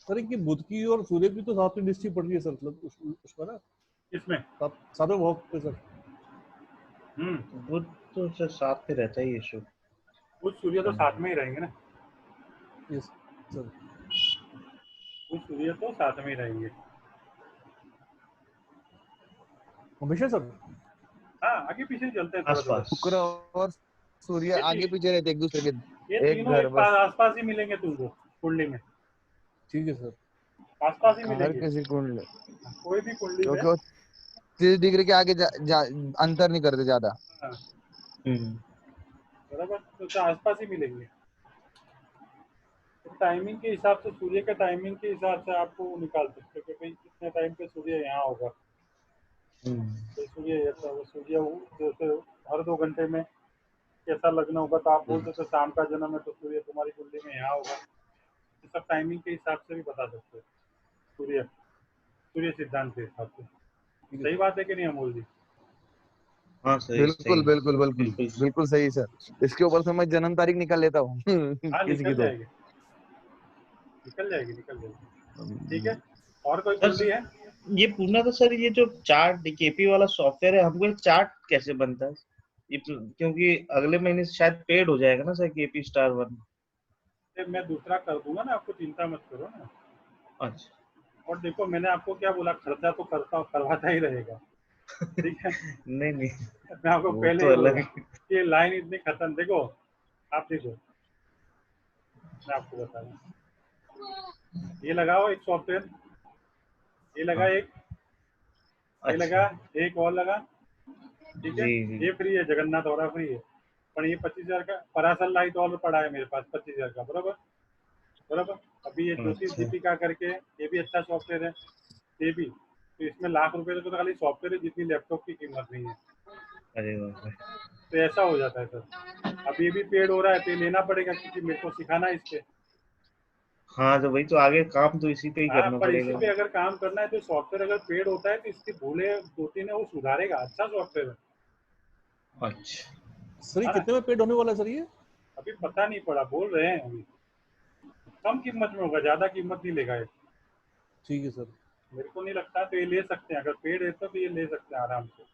सर कि बुध की और सूर्य की तो साथ में दृष्टि पड़ रही है सर, मतलब उसमें ना इसमें साथ में वॉक पे सर। बुध तो सर साथ में रहता ही है शुभ। कुछ सूर्य तो साथ में ही रहेंगे ना, यस सर। कुछ सूर्य तो साथ में ही रहेंगे। हमेशा सर। हाँ, आगे पीछे चलते हैं थोड़ा थोड़ा। आसपास। शुक्र और सूर्य ये आगे पीछे रहते एक दूसरे के, ये एक तीनों घर बस। आसपास ही मिलेंगे तुमको कुंडली में, ठीक है सर। आसपास ही हर मिलेंगे। किसी कुंडली, कोई भी कुंडली में। क्योंकि वो 30 डिग्री के आगे अंतर नहीं करते ज्यादा। हाँ, हम्म। बराबर, तो आसपास ही मिलेंगे। टाइमिंग के हिसाब से, सूर्य के टाइमिंग के हिसाब से आपको वो निकाल सकते हो कि भाई कितने टाइम पे सूर्य यहाँ होगा। तो जैसे हर 2 घंटे में कैसा लग्न होगा, तो आप बोल सकते हो शाम का जन्म है तो सूर्य तुम्हारी कुंडली में यहाँ होगा। ये सब टाइमिंग के हिसाब से भी बता सकते हो, सूर्य सूर्य सिद्धांत के हिसाब से। सही बात है कि नहीं अमोल जी? हाँ सही बिल्कुल सही। बिल्कुल बिल्कुल बिल्कुल। बिल्कुल सही सर। इसके ऊपर से मैं जन्म तारीख निकाल लेता हूँ हाँ, किसी की निकल तो। जाएगी, निकल जाएगी, निकल जाएगी। ठीक है, और कोई सर कुंडली है? ये पूछना था सर, ये जो चार्ट केपी वाला सॉफ्टवेयर है, हमको चार्ट कैसे बनता है ये? क्योंकि अगले महीने से शायद पेड हो जाएगा ना सर केपी स्टार 1। मैं दूसरा कर दूंगा ना, आपको चिंता मत करो ना। अच्छा। और देखो, मैंने आपको क्या बोला, खर्चा तो करवाता ही रहेगा। ठीक है, नहीं नहीं, मैं आपको वो पहले तो ही अलग बोला है। कि ये लाइन इतनी खत्म। देखो, आप देखो, मैं आपको बता रहा हूँ। ये लगाओ एक सॉफ्टवेयर, ये लगा एक, ये लगा अच्छा। एक और लगा। ठीक है, जी जी। ये फ्री है, जगन्नाथ और फ्री है। पर ये 25,000 का परासल लाइट और पड़ा है मेरे पास, 25,000 का, बराबर बराबर। अभी ये ज्योतिष अच्छा। दीपिका करके, ये भी अच्छा सॉफ्टवेयर है, ये भी। तो इसमें ₹1,00,000 तो खाली सॉफ्टवेयर है, जितनी लैपटॉप की कीमत नहीं है। अरे बाप रे। तो ऐसा हो जाता है सर। अब ये भी पेड हो रहा है तो ये लेना पड़ेगा, क्योंकि मेरे को सिखाना है इस पे। हाँ तो वही तो, आगे काम तो इसी पे ही हाँ, करना पर इसी पड़ेगा। पे अगर काम करना है तो सॉफ्टवेयर अगर पेड होता है तो इसकी भूलें 2-3 है वो सुधारेगा, अच्छा सॉफ्टवेयर है। अच्छा। सर ये हाँ, कितने में पेड होने वाला है सर ये? अभी पता नहीं पड़ा, बोल रहे हैं अभी कम कीमत में होगा, ज्यादा कीमत नहीं लेगा ये। ठीक है सर। मेरे को नहीं लगता, तो ये ले सकते हैं, अगर पेड है तो ये ले सकते हैं आराम से।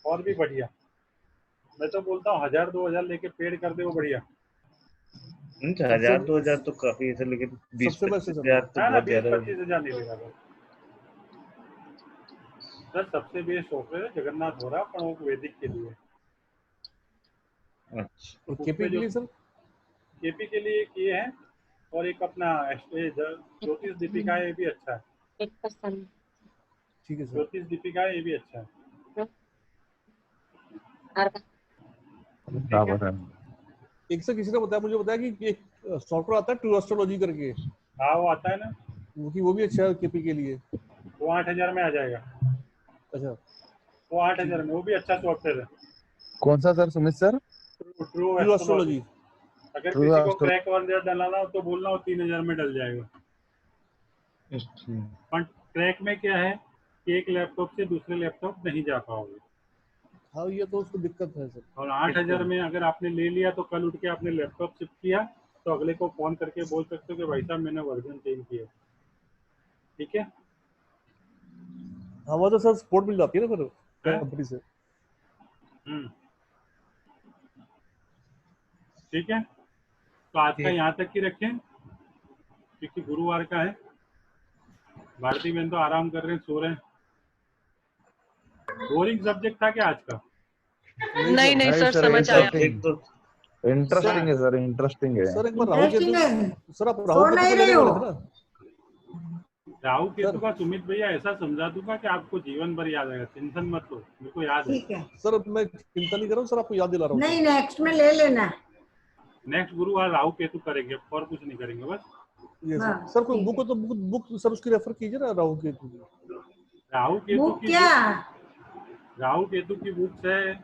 और भी बढ़िया, मैं तो बोलता हूँ 1,000-2,000 लेके पेड कर दे, वो बढ़िया। 1000 2000 तो काफी है सर, लेकिन बीस सबसे बेस्ट है पच्चीस सर ये। हजार तो ना बहुत ज्यादा है। 20-25 हजार नहीं लेगा सर। सबसे बेस्ट सॉफ्टवेयर है जगन्नाथ हो रहा, पर वो वैदिक के लिए। अच्छा। और केपी उसमें के जो लिए सर? केपी के लिए एक ये है, और एक अपना ज्योतिष दीपिका है, ये भी अच्छा है। ठीक है सर। ज्योतिष दीपिका है, ये भी अच्छा है। ठीक है। बराबर है। एक सर किसी ने बताया, मुझे बताया कि एक सॉफ्टवेयर आता है ट्रू एस्ट्रोलॉजी करके, हाँ, वो आता है ना, वो भी अच्छा है केपी के लिए। वो 8,000 में आ जाएगा। अच्छा वो आठ ठीक हजार है। में, वो भी अच्छा सॉफ्टवेयर है। कौन सा sir Sumit sir? True true astrology. Astrology. अगर ट्रू किसी को एस्ट्रो क्रैक और डलाना हो तो बोलना, वो 3,000 में डल जाएगा। अच्छा। पर क्रैक में क्या है कि एक लैपटॉप से दूसरे लैपटॉप नहीं जा पाओगे। हाँ ये तो उसको दिक्कत है सर। और 8,000 में अगर आपने ले लिया तो कल उठ के आपने लैपटॉप शिफ्ट किया तो अगले को फोन करके बोल सकते हो कि भाई साहब मैंने वर्जन चेंज किया। ठीक है। हाँ वो तो सर सपोर्ट मिल जाती है ना फिर हैं? कंपनी से। हम्म, ठीक है, तो आज का ठीक। यहाँ तक ही रखें। क्योंकि गुरुवार का है। भारती बहन तो आराम कर रहे हैं, सो रहे हैं। बोरिंग सब्जेक्ट था क्या आज का? नहीं नहीं सर, समझ आया। एक तो इंटरेस्टिंग है सर, इंटरेस्टिंग है। सर एक बार राहु इंटरेस्टिंग केतु, है। सर आप सो राहु केतु नहीं को रहे लेने हो? वाले थे ना? राहु केतु सर। का सुमित भैया ऐसा समझा दूंगा कि आपको जीवन भर याद आएगा, टेंशन मत लो, मेरे को याद है। ठीक है, सर मैं चिंता नहीं कर रहा हूँ सर, आपको याद दिला रहा हूँ नहीं सर। नेक्स्ट में ले लेना। नेक्स्ट गुरुवार राहु केतु करेंगे, और कुछ नहीं करेंगे बस। ये हाँ, सर कोई ठीक बुक हो तो बुक सर उसकी रेफर कीजिए ना, राहु केतु की। राहु केतु बुक की क्या? राहु केतु की बुक्स है,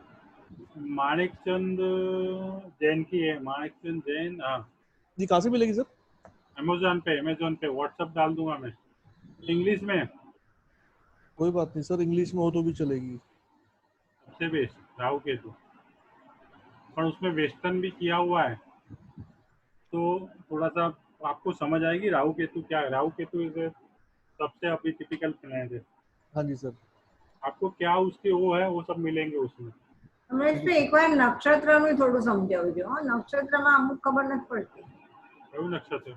माणिकचंद जैन की है, माणिकचंद जैन। हाँ, जी कहाँ से मिलेगी सर? अमेजोन पे व्हाट्सएप डाल दूंगा मैं, इंग्लिश में। कोई बात नहीं सर, इंग्लिश में हो तो भी चलेगी। सबसे बेस्ट राहु केतु, और उसमें वेस्टर्न भी किया हुआ है, तो थोड़ा सा आपको समझ आएगी राहु केतु क्या है। राहु केतु सबसे अभी टिपिकल प्लैनेट है। हाँ जी सर। आपको क्या उसके वो है, वो सब मिलेंगे उसमें। અમે તો એકવાર નક્ષત્રનું થોડું સમજાવજો. હો, નક્ષત્રમાં અમુક ખબર નથી પડતી. કયું નક્ષત્ર?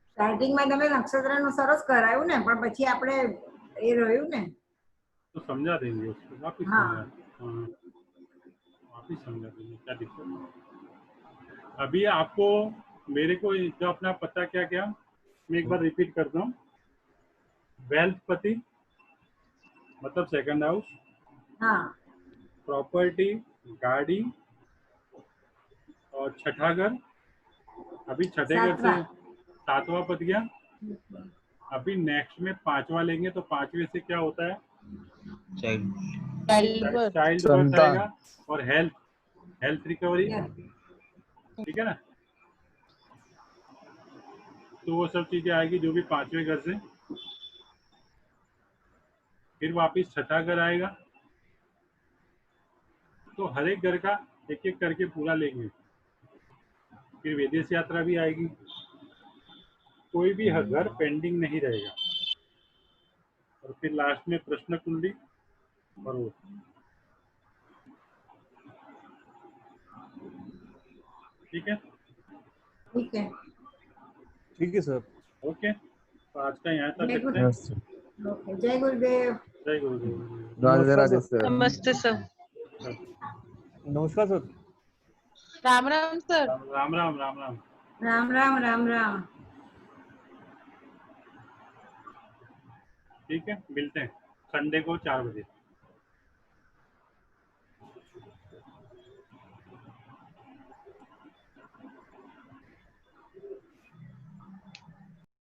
સ્ટાર્ટિંગમાં તમે નક્ષત્રનું સરસ કરાયું ને, પણ પછી આપણે એ રહ્યું ને. तो समझा देंगे उसको, वापिस हाँ। वापिस समझा देंगे, क्या दिक्कत है। अभी आपको मेरे को जो अपना पता क्या क्या, मैं एक बार रिपीट करता हूँ। वेल्थ पति मतलब सेकंड हाउस, હા, प्रॉपर्टी, गाड़ी और छठा घर। अभी छठे घर से सातवां पद गया। अभी नेक्स्ट में पांचवा लेंगे, तो पांचवे से क्या होता है? चाइल्ड ચાઇલ્ડ चाइल्ड बर्थ संतान। आएगा, और हेल्थ रिकवरी, ठीक है ना। तो वो सब चीजें आएगी जो भी पांचवें घर से। फिर वापिस छठा घर आएगा, तो हर एक घर का एक एक करके पूरा लेंगे। फिर विदेश यात्रा भी आएगी, कोई भी घर पेंडिंग नहीं रहेगा। और फिर लास्ट में प्रश्न कुंडली और वो। ठीक है, ठीक है. ठीक है सर। ओके, तो आज का यहाँ तक जय रखते हैं। ઓકે, जय गुरुदेव. जय गुरुदेव। राधे राधे सर। नमस्ते सर। नमस्कार सर। राम राम सर. राम राम राम राम। राम राम राम राम. ठीक है, मिलते हैं संडे को 4 बजे।